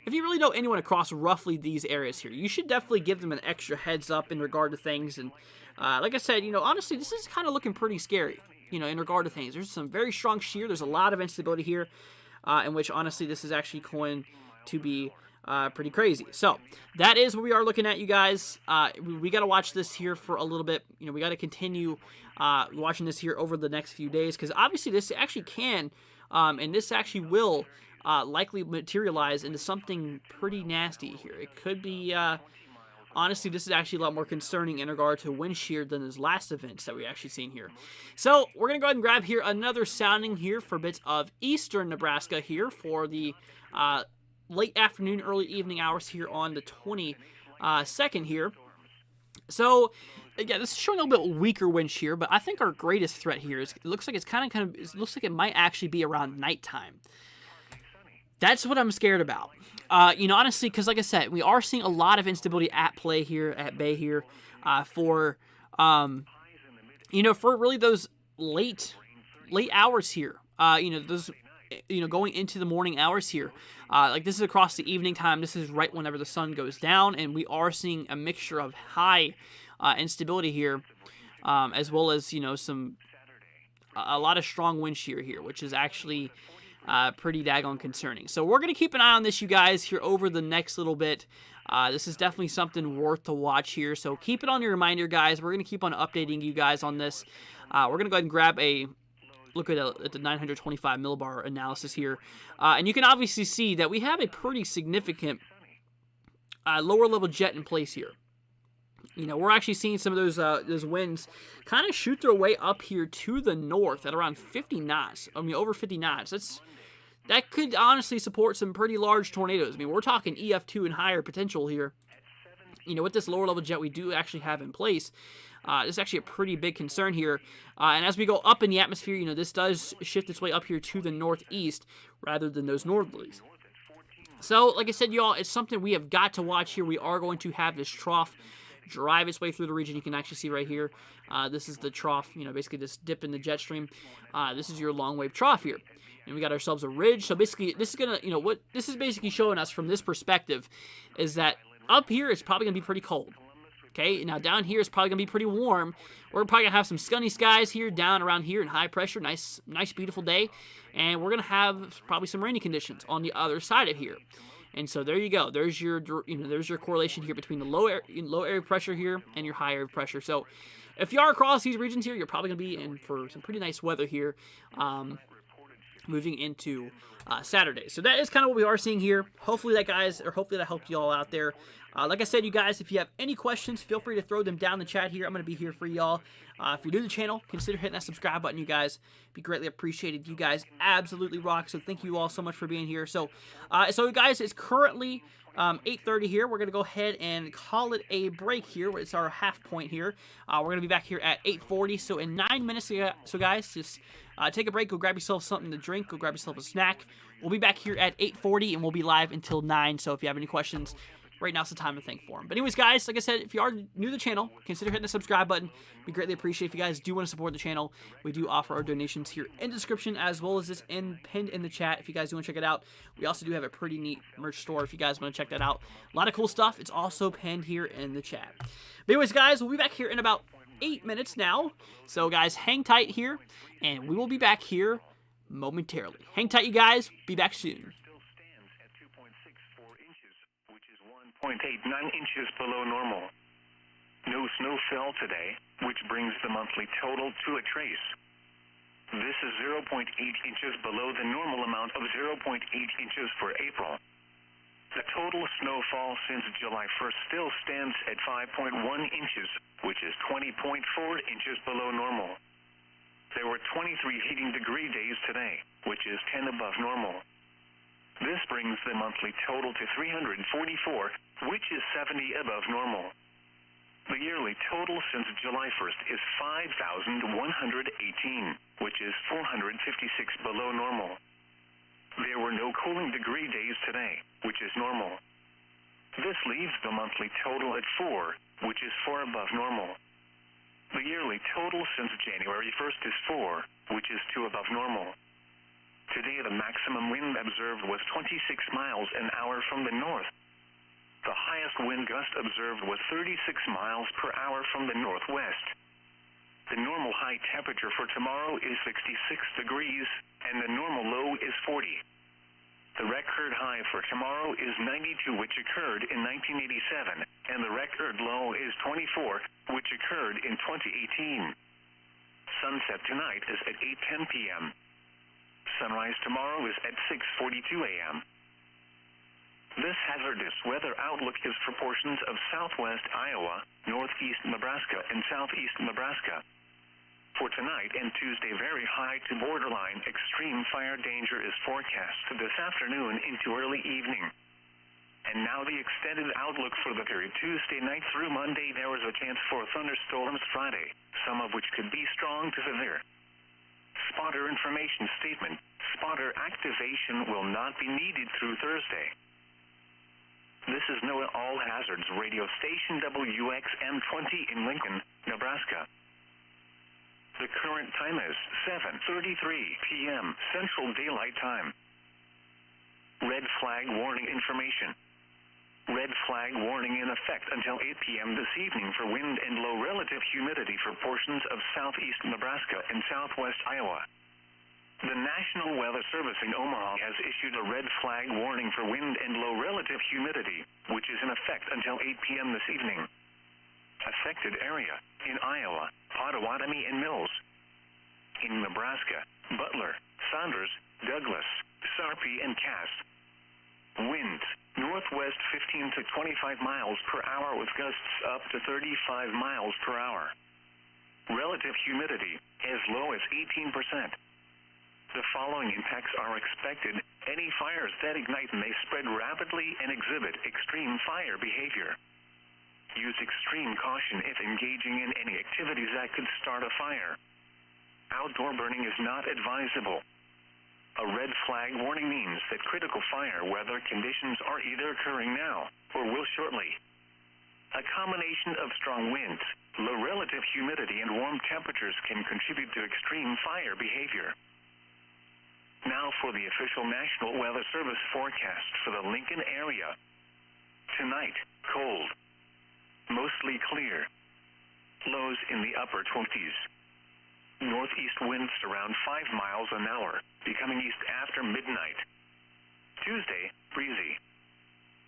If you really know anyone across roughly these areas here, you should definitely give them an extra heads up in regard to things. And like I said, honestly, this is kind of looking pretty scary. In regard to things. There's some very strong shear. There's a lot of instability here, in which, honestly, this is actually going to be pretty crazy. So, that is what we are looking at, you guys. We got to watch this here for a little bit. We got to continue watching this here over the next few days, because obviously this actually can, and this actually will likely materialize into something pretty nasty here. It could be... honestly, this is actually a lot more concerning in regard to wind shear than his last events that we actually seen here. So, we're going to go ahead and grab here another sounding here for bits of eastern Nebraska here for the late afternoon, early evening hours here on the 22nd here. So, yeah, this is showing a little bit weaker wind shear, but I think our greatest threat here is, it looks like it's it looks like it might actually be around nighttime. That's what I'm scared about. Honestly, because like I said, we are seeing a lot of instability at play here, at bay here, for, for really those late hours here. Those, going into the morning hours here. Like this is across the evening time. This is right whenever the sun goes down, and we are seeing a mixture of high instability here, as well as a lot of strong wind shear here, which is actually pretty daggone concerning. So we're going to keep an eye on this, you guys, here over the next little bit. This is definitely something worth to watch here. So keep it on your reminder, guys. We're going to keep on updating you guys on this. We're going to go ahead and grab a look at the 925 millibar analysis here. And you can obviously see that we have a pretty significant lower level jet in place here. We're actually seeing some of those winds kind of shoot their way up here to the north at around 50 knots. Over 50 knots. That could honestly support some pretty large tornadoes. We're talking EF2 and higher potential here. With this lower level jet we do actually have in place, this is actually a pretty big concern here. And as we go up in the atmosphere, this does shift its way up here to the northeast rather than those northerlies. So, like I said, y'all, it's something we have got to watch here. We are going to have this trough drive its way through the region. You can actually see right here. This is the trough, basically this dip in the jet stream. This is your long wave trough here. And we got ourselves a ridge. So basically, this is going to, what this is basically showing us from this perspective is that up here it's probably going to be pretty cold. Okay, now down here it's probably going to be pretty warm. We're probably going to have some sunny skies here, down around here in high pressure. Nice, beautiful day. And we're going to have probably some rainy conditions on the other side of here. And so there you go. There's your, there's your correlation here between the low area pressure here and your high area pressure. So if you are across these regions here, you're probably going to be in for some pretty nice weather here, moving into Saturday. So that is kind of what we are seeing here. Hopefully that helped you all out there. Like I said, you guys, if you have any questions, feel free to throw them down in the chat here. I'm going to be here for y'all. If you're new to the channel, consider hitting that subscribe button, you guys. Be greatly appreciated. You guys absolutely rock. So thank you all so much for being here. So guys, it's currently 8:30 here. We're going to go ahead and call it a break here. It's our half point here. We're going to be back here at 8:40. So in 9 minutes, so guys, just take a break. Go grab yourself something to drink. Go grab yourself a snack. We'll be back here at 8:40, and we'll be live until 9. So if you have any questions, right now's the time to thank for them. But anyways, guys, like I said, if you are new to the channel, consider hitting the subscribe button. We greatly appreciate if you guys do want to support the channel. We do offer our donations here in the description, as well as this pinned in the chat if you guys do want to check it out. We also do have a pretty neat merch store if you guys want to check that out. A lot of cool stuff. It's also pinned here in the chat. But anyways, guys, we'll be back here in about 8 minutes now. So, guys, hang tight here, and we will be back here momentarily. Hang tight, you guys. Be back soon. 0.89 inches below normal. No snow fell today, which brings the monthly total to a trace. This is 0.8 inches below the normal amount of 0.8 inches for April. The total snowfall since July 1st still stands at 5.1 inches, which is 20.4 inches below normal. There were 23 heating degree days today, which is 10 above normal. This brings the monthly total to 344, which is 70 above normal. The yearly total since July 1st is 5,118, which is 456 below normal. There were no cooling degree days today, which is normal. This leaves the monthly total at 4, which is 4 above normal. The yearly total since January 1st is 4, which is 2 above normal. Today, the maximum wind observed was 26 miles an hour from the north. The highest wind gust observed was 36 miles per hour from the northwest. The normal high temperature for tomorrow is 66 degrees, and the normal low is 40. The record high for tomorrow is 92, which occurred in 1987, and the record low is 24, which occurred in 2018. Sunset tonight is at 8:10 p.m. Sunrise tomorrow is at 6:42 a.m. This hazardous weather outlook is for portions of southwest Iowa, northeast Nebraska, and southeast Nebraska. For tonight and Tuesday, very high to borderline extreme fire danger is forecast this afternoon into early evening. And now the extended outlook for the period Tuesday night through Monday. There is a chance for thunderstorms Friday, some of which could be strong to severe. Spotter information statement. spotter activation will not be needed through Thursday. This is NOAA All Hazards Radio Station WXM20 in Lincoln, Nebraska. The current time is 7:33 p.m. Central Daylight Time. Red flag warning information. Red flag warning in effect until 8 p.m. this evening for wind and low relative humidity for portions of southeast Nebraska and southwest Iowa. The National Weather Service in Omaha has issued a red flag warning for wind and low relative humidity, which is in effect until 8 p.m. this evening. Affected area in Iowa, Potawatomi and Mills. In Nebraska, Butler, Saunders, Douglas, Sarpy and Cass. Winds, northwest 15 to 25 miles per hour with gusts up to 35 miles per hour. Relative humidity as low as 18%. The following impacts are expected. Any fires that ignite may spread rapidly and exhibit extreme fire behavior. Use extreme caution if engaging in any activities that could start a fire. Outdoor burning is not advisable. A red flag warning means that critical fire weather conditions are either occurring now or will shortly. A combination of strong winds, low relative humidity and warm temperatures can contribute to extreme fire behavior. Now for the official National Weather Service forecast for the Lincoln area. Tonight, cold. Mostly clear. Lows in the upper 20s. Northeast winds around 5 miles an hour, becoming east after midnight. Tuesday, breezy.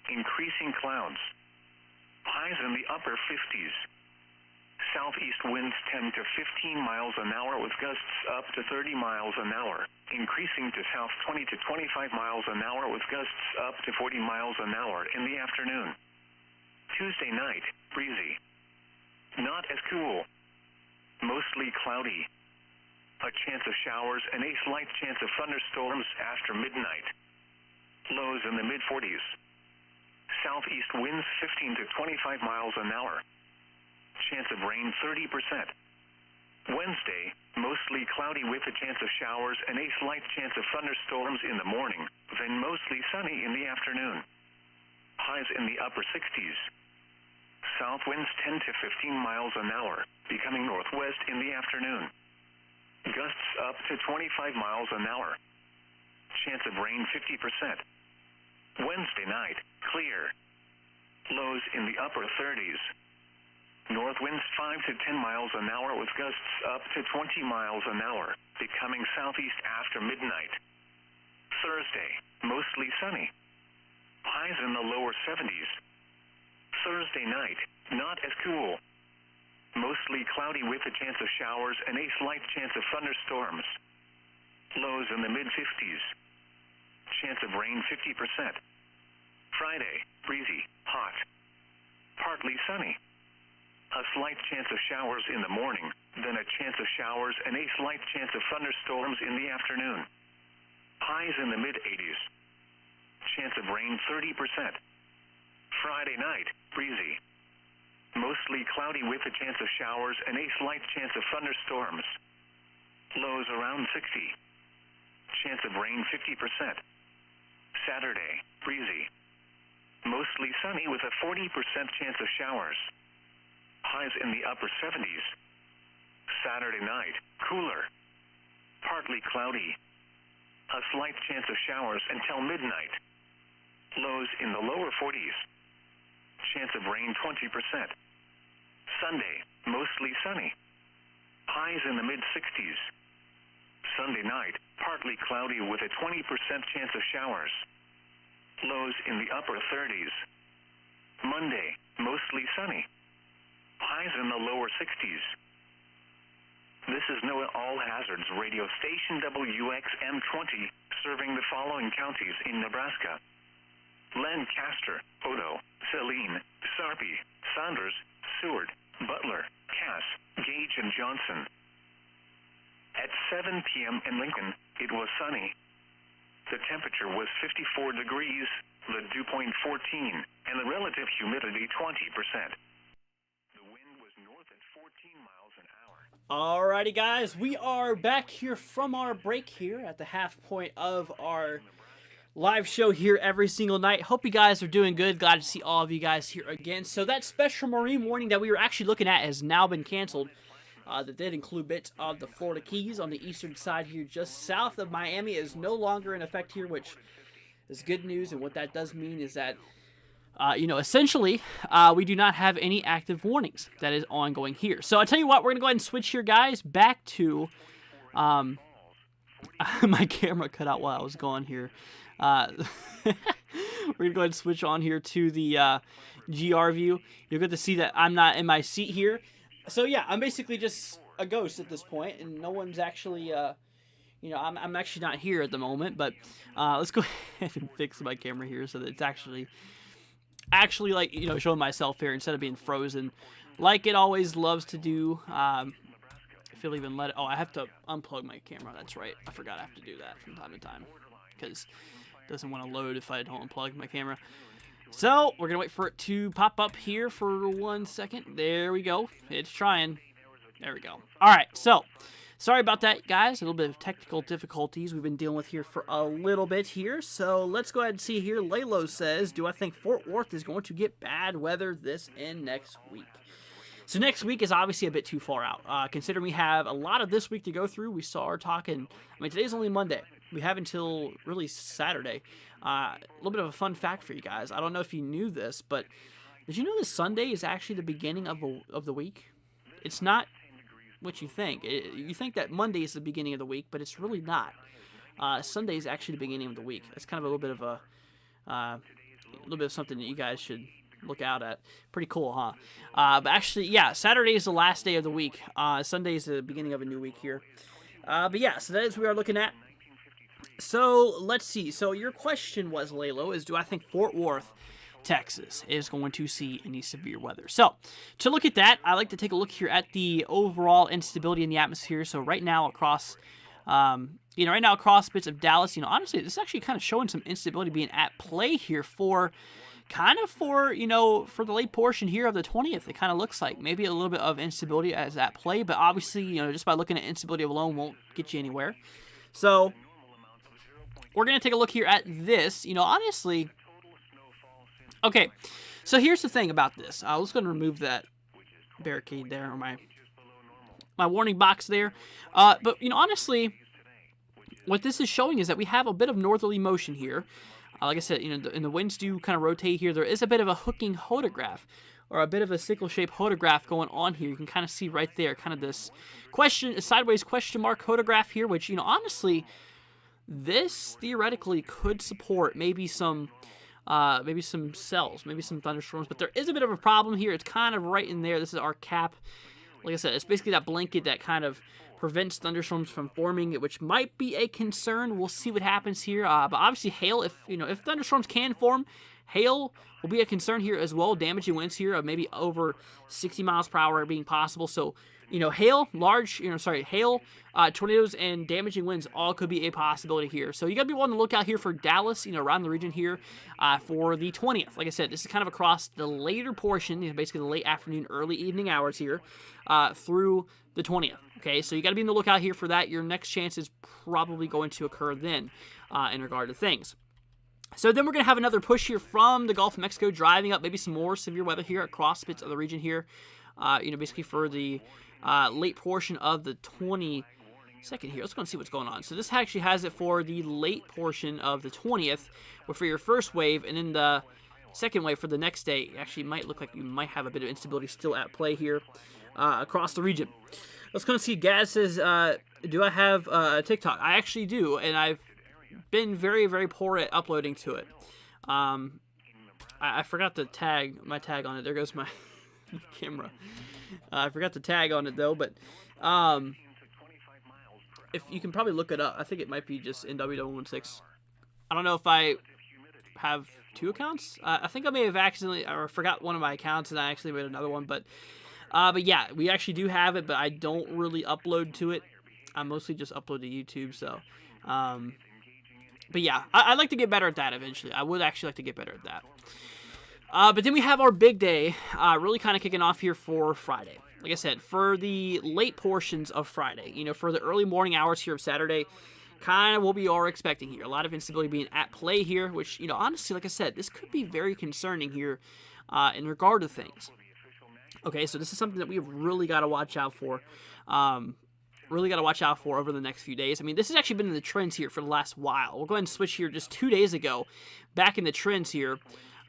Increasing clouds. Highs in the upper 50s. Southeast winds 10 to 15 miles an hour with gusts up to 30 miles an hour, increasing to south 20 to 25 miles an hour with gusts up to 40 miles an hour in the afternoon. Tuesday night, breezy. Not as cool. Mostly cloudy. A chance of showers and a slight chance of thunderstorms after midnight. Lows in the mid-40s. Southeast winds 15 to 25 miles an hour. Chance of rain 30%. Wednesday, mostly cloudy with a chance of showers and a slight chance of thunderstorms in the morning, then mostly sunny in the afternoon. Highs in the upper 60s. South winds 10 to 15 miles an hour, becoming northwest in the afternoon. Gusts up to 25 miles an hour. Chance of rain 50%. Wednesday night, clear. Lows in the upper 30s. North winds 5 to 10 miles an hour with gusts up to 20 miles an hour, becoming southeast after midnight. Thursday, mostly sunny. Highs in the lower 70s. Thursday night, not as cool. Mostly cloudy with a chance of showers and a slight chance of thunderstorms. Lows in the mid-50s. Chance of rain 50%. Friday, breezy, hot. Partly sunny. A slight chance of showers in the morning, then a chance of showers and a slight chance of thunderstorms in the afternoon. Highs in the mid-80s. Chance of rain 30%. Friday night, breezy. Mostly cloudy with a chance of showers and a slight chance of thunderstorms. Lows around 60. Chance of rain 50%. Saturday, breezy. Mostly sunny with a 40% chance of showers. Highs in the upper 70s. Saturday night, cooler. Partly cloudy. A slight chance of showers until midnight. Lows in the lower 40s. Chance of rain 20%. Sunday, mostly sunny. Highs in the mid-60s. Sunday night, partly cloudy with a 20% chance of showers. Lows in the upper 30s. Monday, mostly sunny. Highs in the lower 60s. This is NOAA All Hazards Radio Station WXM20, serving the following counties in Nebraska: Lancaster, Odo, Saline, Sarpy, Saunders, Seward, Butler, Cass, Gage, and Johnson. At 7 p.m. in Lincoln, it was sunny. The temperature was 54 degrees, the dew point 14, and the relative humidity 20%. The wind was north. north at 14 miles an hour. Alrighty, guys, we are back here from our break here at the half point of our live show here every single night. Hope you guys are doing good. Glad to see all of you guys here again. So that special marine warning that we were actually looking at has now been canceled. That did include bits of the Florida Keys on the eastern side here just south of Miami is no longer in effect here, which is good news. And what that does mean is that essentially, we do not have any active warnings that is ongoing here. So I tell you what, we're going to go ahead and switch here, guys, back to, my camera cut out while I was gone here. We're going to go ahead and switch on here to the, GR view. You'll get to see that I'm not in my seat here. So yeah, I'm basically just a ghost at this point, and no one's actually, I'm actually not here at the moment, but, let's go ahead and fix my camera here so that it's actually like, showing myself here instead of being frozen like it always loves to do. If you'll even let it, I have to unplug my camera. That's right. I forgot I have to do that from time to time because it doesn't want to load if I don't unplug my camera. So we're going to wait for it to pop up here for 1 second. There we go. It's trying. There we go. All right. So sorry about that, guys. A little bit of technical difficulties we've been dealing with here for a little bit here. So let's go ahead and see here. Lalo says, do I think Fort Worth is going to get bad weather this and next week? So next week is obviously a bit too far out. Considering we have a lot of this week to go through, we are talking, today's only Monday. We have until really Saturday. A little bit of a fun fact for you guys. I don't know if you knew this, but did you know that Sunday is actually the beginning of the week? It's not what you think. You think that Monday is the beginning of the week, but it's really not. Sunday is actually the beginning of the week. It's kind of a little bit of something that you guys should look out at. Pretty cool, huh? But actually, yeah, Saturday is the last day of the week. Sunday is the beginning of a new week here. But yeah, so that is what we are looking at. So let's see. So your question was, Lalo, is do I think Fort Worth, Texas is going to see any severe weather? So to look at that, I like to take a look here at the overall instability in the atmosphere. So right now across, across bits of Dallas, honestly, this is actually kind of showing some instability being at play here for the late portion here of the 20th. It kind of looks like maybe a little bit of instability as at play, but obviously, just by looking at instability alone won't get you anywhere. So we're going to take a look here at this, honestly. Okay, so here's the thing about this. I was going to remove that barricade there, or my warning box there. But, honestly, what this is showing is that we have a bit of northerly motion here. Like I said, and the winds do kind of rotate here. There is a bit of a hooking hodograph, or a bit of a sickle-shaped hodograph going on here. You can kind of see right there, kind of this sideways question mark hodograph here, which, honestly, this theoretically could support maybe some cells, maybe some thunderstorms, but there is a bit of a problem here. It's kind of right in there. This is our cap. Like I said, it's basically that blanket that kind of prevents thunderstorms from forming, which might be a concern. We'll see what happens here. But obviously, hail, if thunderstorms can form, hail will be a concern here as well. Damaging winds here of maybe over 60 miles per hour being possible. So, hail, tornadoes, and damaging winds all could be a possibility here. So you got to be on the lookout here for Dallas, around the region here for the 20th. Like I said, this is kind of across the later portion, basically the late afternoon, early evening hours here through the 20th. Okay, so you got to be on the lookout here for that. Your next chance is probably going to occur then in regard to things. So then we're going to have another push here from the Gulf of Mexico, driving up maybe some more severe weather here across bits of the region here, basically for the late portion of the 22nd here. Let's go and see what's going on. So this actually has it for the late portion of the 20th, or for your first wave, and then the second wave for the next day. It actually might look like you might have a bit of instability still at play here across the region. Let's go and see. Gaz says, do I have TikTok? I actually do, and I've been very, very poor at uploading to it. I forgot to tag my tag on it. There goes my camera. I forgot to tag on it though, but if you can probably look it up, I think it might be just NW116. I don't know if I have two accounts. I think I may have accidentally or forgot one of my accounts and I actually made another one, but yeah, we actually do have it, but I don't really upload to it. I mostly just upload to YouTube, so but yeah, I'd like to get better at that eventually. I would actually like to get better at that. But then we have our big day really kind of kicking off here for Friday. like I said, for the late portions of Friday, for the early morning hours here of Saturday, kind of what we are expecting here. A lot of instability being at play here, which, honestly, like I said, this could be very concerning here in regard to things. Okay, so this is something that we've really got to watch out for. Over the next few days. I mean, this has actually been in the trends here for the last while. We'll go ahead and switch here just 2 days ago, back in the trends here.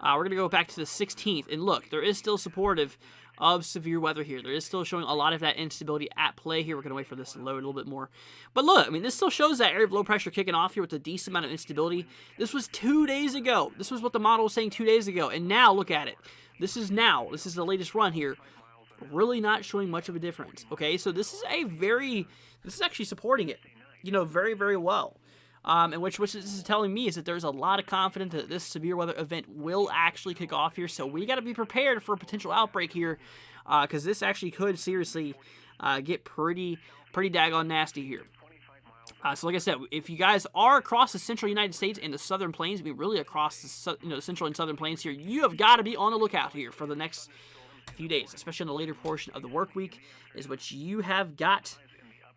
We're going to go back to the 16th, and look, there is still supportive of severe weather here. There is still showing a lot of that instability at play here. We're going to wait for this to load a little bit more. But look, I mean, this still shows that area of low pressure kicking off here with a decent amount of instability. This was 2 days ago. This was what the model was saying 2 days ago, and now look at it. This is the latest run here. Really not showing much of a difference. Okay, so this is actually supporting it, very, very well. And which this is telling me is that there's a lot of confidence that this severe weather event will actually kick off here. So we got to be prepared for a potential outbreak here, because this actually could seriously get pretty daggone nasty here. So like I said, if you guys are across the central United States and the southern plains, really across the central and southern plains here, you have got to be on the lookout here for the next few days, especially in the later portion of the work week, is what you have got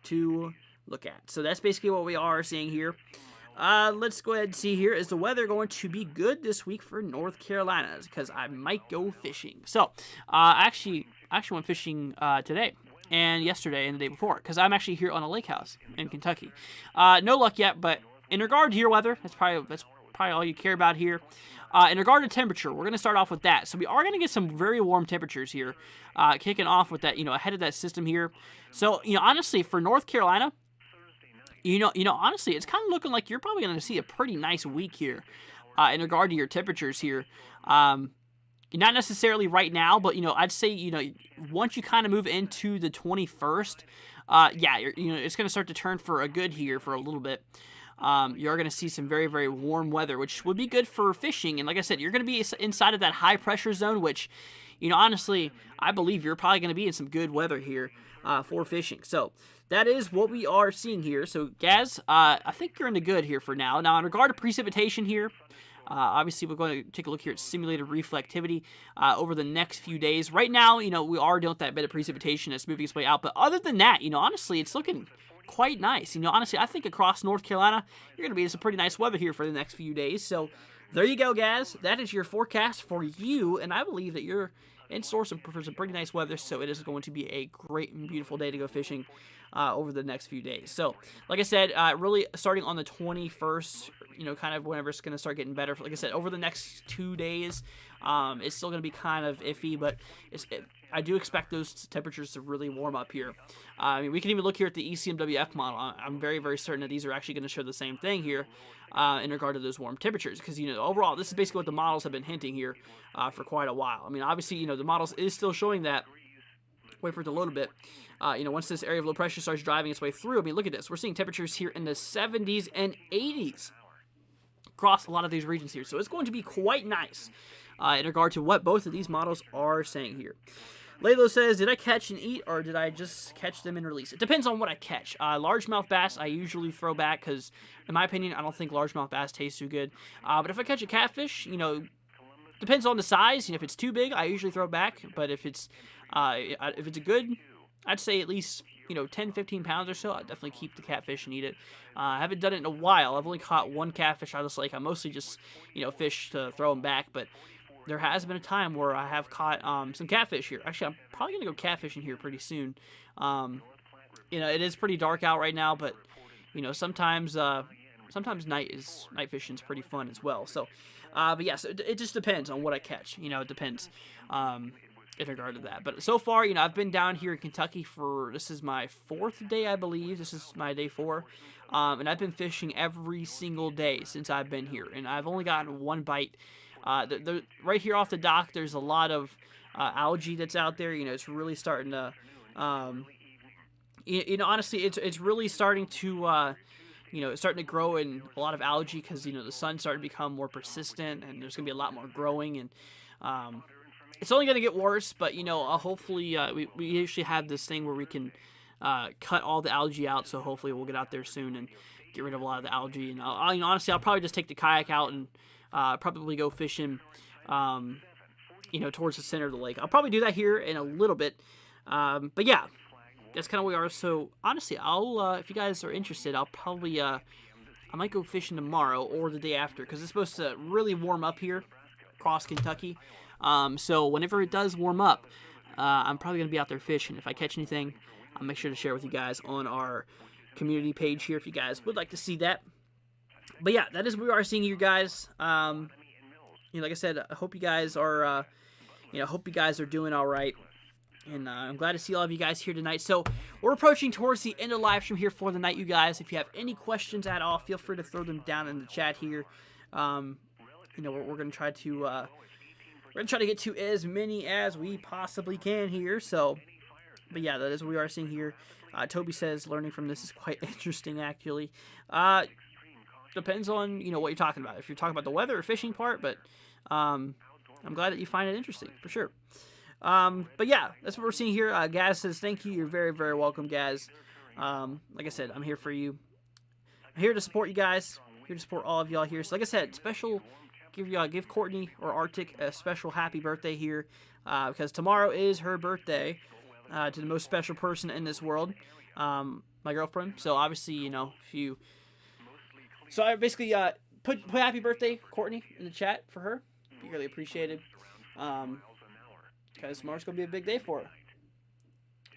to look at. So that's basically what we are seeing here. Let's go ahead and see here. Is the weather going to be good this week for North Carolina? Because I might go fishing. So I actually went fishing today and yesterday and the day before, because I'm actually here on a lake house in Kentucky. No luck yet, but in regard to your weather, that's probably all you care about here. In regard to temperature, we're going to start off with that. So we are going to get some very warm temperatures here, kicking off with that, ahead of that system here. So, honestly, for North Carolina, honestly, it's kind of looking like you're probably going to see a pretty nice week here, in regard to your temperatures here. Not necessarily right now, but, I'd say, once you kind of move into the 21st, it's going to start to turn for a good here for a little bit. You're going to see some very, very warm weather, which would be good for fishing. And like I said, you're going to be inside of that high pressure zone, which, honestly, I believe you're probably going to be in some good weather here for fishing. So that is what we are seeing here. So, Gaz, I think you're in the good here for now. Now, in regard to precipitation here, obviously, we're going to take a look here at simulated reflectivity over the next few days. Right now, we are dealing with that bit of precipitation that's moving its way out. But other than that, honestly, it's looking quite nice. Honestly, I think across North Carolina, you're going to be in some pretty nice weather here for the next few days. So there you go, guys. That is your forecast for you, and I believe that you're in store for some pretty nice weather, so it is going to be a great and beautiful day to go fishing over the next few days. So, like I said, really starting on the 21st, kind of whenever it's going to start getting better. Like I said, over the next 2 days, it's still going to be kind of iffy, but I do expect those temperatures to really warm up here. We can even look here at the ECMWF model. I'm very, very certain that these are actually going to show the same thing here in regard to those warm temperatures, because, overall, this is basically what the models have been hinting here for quite a while. Obviously, the models is still showing that. Wait for it to load a bit. Once this area of low pressure starts driving its way through, look at this. We're seeing temperatures here in the 70s and 80s across a lot of these regions here. So it's going to be quite nice in regard to what both of these models are saying here. Laylo says, did I catch and eat, or did I just catch them and release? It depends on what I catch. Largemouth bass, I usually throw back, because, in my opinion, I don't think largemouth bass taste too good. But if I catch a catfish, depends on the size. If it's too big, I usually throw back. But if it's a good, I'd say at least 10, 15 pounds or so, I'd definitely keep the catfish and eat it. I haven't done it in a while. I've only caught one catfish out of this lake. I mostly just fish to throw them back, but there has been a time where I have caught some catfish here. Actually, I'm probably gonna go catfishing here pretty soon. It is pretty dark out right now, but sometimes night fishing is pretty fun as well. So, but yeah, so it just depends on what I catch. It depends in regard to that. But so far, I've been down here in Kentucky this is my 4th day, I believe. This is my day 4. And I've been fishing every single day since I've been here, and I've only gotten one bite. Right here off the dock, there's a lot of algae that's out there. It's really starting to, honestly, it's really starting to, it's starting to grow in a lot of algae, because the sun's starting to become more persistent, and there's gonna be a lot more growing, and it's only gonna get worse. But hopefully, we usually have this thing where we can cut all the algae out. So hopefully, we'll get out there soon and get rid of a lot of the algae. And honestly, I'll probably just take the kayak out and probably go fishing, towards the center of the lake. I'll probably do that here in a little bit, But yeah, that's kind of where we are. So honestly, I'll if you guys are interested, I'll probably I might go fishing tomorrow or the day after because it's supposed to really warm up here across Kentucky. So whenever it does warm up, I'm probably gonna be out there fishing. If I catch anything, I'll make sure to share with you guys on our community page here if you guys would like to see that. But yeah, that is what we are seeing you guys. Like I said, I hope you guys are, hope you guys are doing all right. And I'm glad to see all of you guys here tonight. So we're approaching towards the end of the live stream here for the night, you guys. If you have any questions at all, feel free to throw them down in the chat here. We're going to try to get to as many as we possibly can here. So, but yeah, that is what we are seeing here. Toby says learning from this is quite interesting, actually. Depends on what you're talking about. If you're talking about the weather or fishing part, but I'm glad that you find it interesting for sure. But yeah, that's what we're seeing here. Gaz says, thank you. You're very, very welcome, Gaz. Like I said, I'm here for you. I'm here to support you guys. Here to support all of y'all here. So like I said, give Courtney or Arctic a special happy birthday here. Because tomorrow is her birthday, to the most special person in this world. My girlfriend. So obviously, so I basically, put happy birthday, Courtney, in the chat for her. Be really appreciated. Because tomorrow's going to be a big day for her.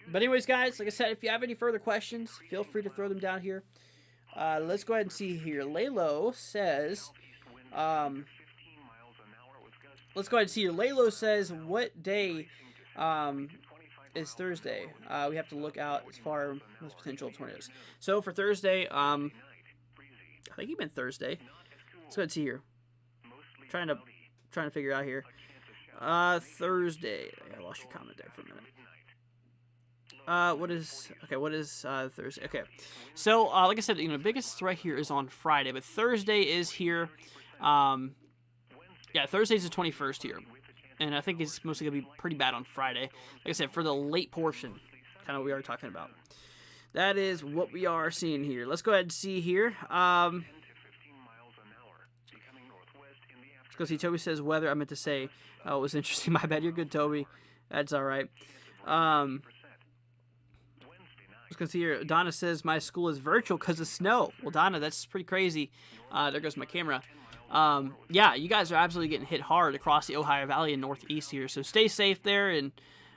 But anyways, guys, like I said, if you have any further questions, feel free to throw them down here. Let's go ahead and see here. Laylo says, what day is Thursday? We have to look out as far as potential tornadoes. So for Thursday, I think he meant Thursday. Let's go ahead and see here. Trying to figure out here. Thursday. I lost your comment there for a minute. What is Thursday? Okay. So, like I said, the biggest threat here is on Friday, but Thursday is here. Thursday's the 21st here. And I think it's mostly going to be pretty bad on Friday. Like I said, for the late portion, kind of what we are talking about. That is what we are seeing here. Let's go ahead and see here. Let's go see. Toby says weather. I meant to say, it was interesting. My bad. You're good, Toby. That's all right. Let's go see here. Donna says my school is virtual because of snow. Well, Donna, that's pretty crazy. There goes my camera. You guys are absolutely getting hit hard across the Ohio Valley and Northeast here. So stay safe there. And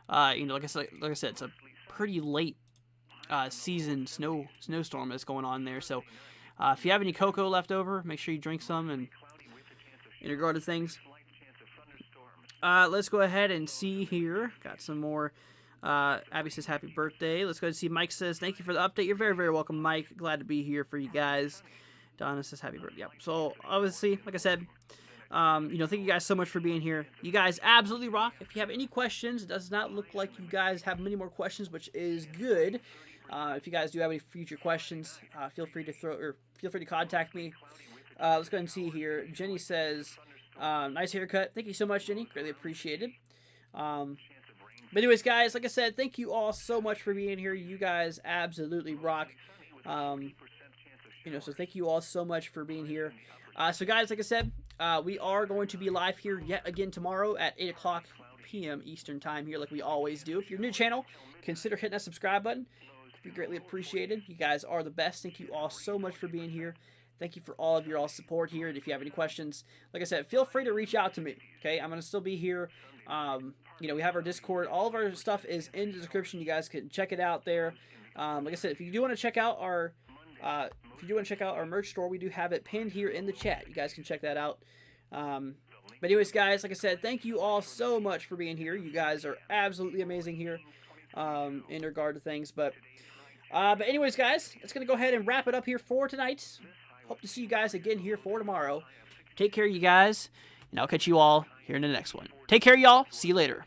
like I said, it's a pretty late season snowstorm that's going on there. So if you have any cocoa left over, make sure you drink some. And in regard to things, let's go ahead and see here. Got some more. Abby says happy birthday. Let's go ahead and see. Mike says thank you for the update. You're very, very welcome, Mike. Glad to be here for you guys. Donna says happy birthday. Yep. So obviously, like I said, thank you guys so much for being here. You guys absolutely rock. If you have any questions, it does not look like you guys have many more questions, which is good. If you guys do have any future questions, feel free to contact me. Let's go ahead and see here. Jenny says, nice haircut. Thank you so much, Jenny. Greatly appreciated. But anyways, guys, like I said, thank you all so much for being here. You guys absolutely rock. So thank you all so much for being here. So guys, like I said, we are going to be live here yet again tomorrow at 8 o'clock p.m. Eastern time here like we always do. If you're new to the channel, consider hitting that subscribe button. It'd be greatly appreciated. You guys are the best. Thank you all so much for being here. Thank you for all of your all support here. And if you have any questions, like I said, feel free to reach out to me. Okay, I'm going to still be here. We have our Discord. All of our stuff is in the description. You guys can check it out there. Like I said, if you do want to check out our merch store, we do have it pinned here in the chat. You guys can check that out. But anyways, guys, like I said, thank you all so much for being here. You guys are absolutely amazing here in regard to things. But anyways, guys, it's going to go ahead and wrap it up here for tonight. Hope to see you guys again here for tomorrow. Take care, you guys, and I'll catch you all here in the next one. Take care, y'all. See you later.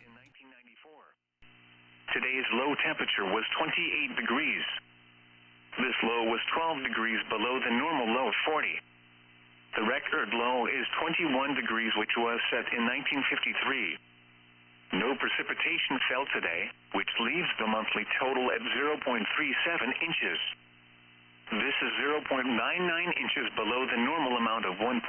Today's low temperature was 28 degrees. This low was 12 degrees below the normal low of 40. The record low is 21 degrees, which was set in 1953. No precipitation fell today, which leaves the monthly total at 0.37 inches. This is 0.99 inches below the normal amount of 1.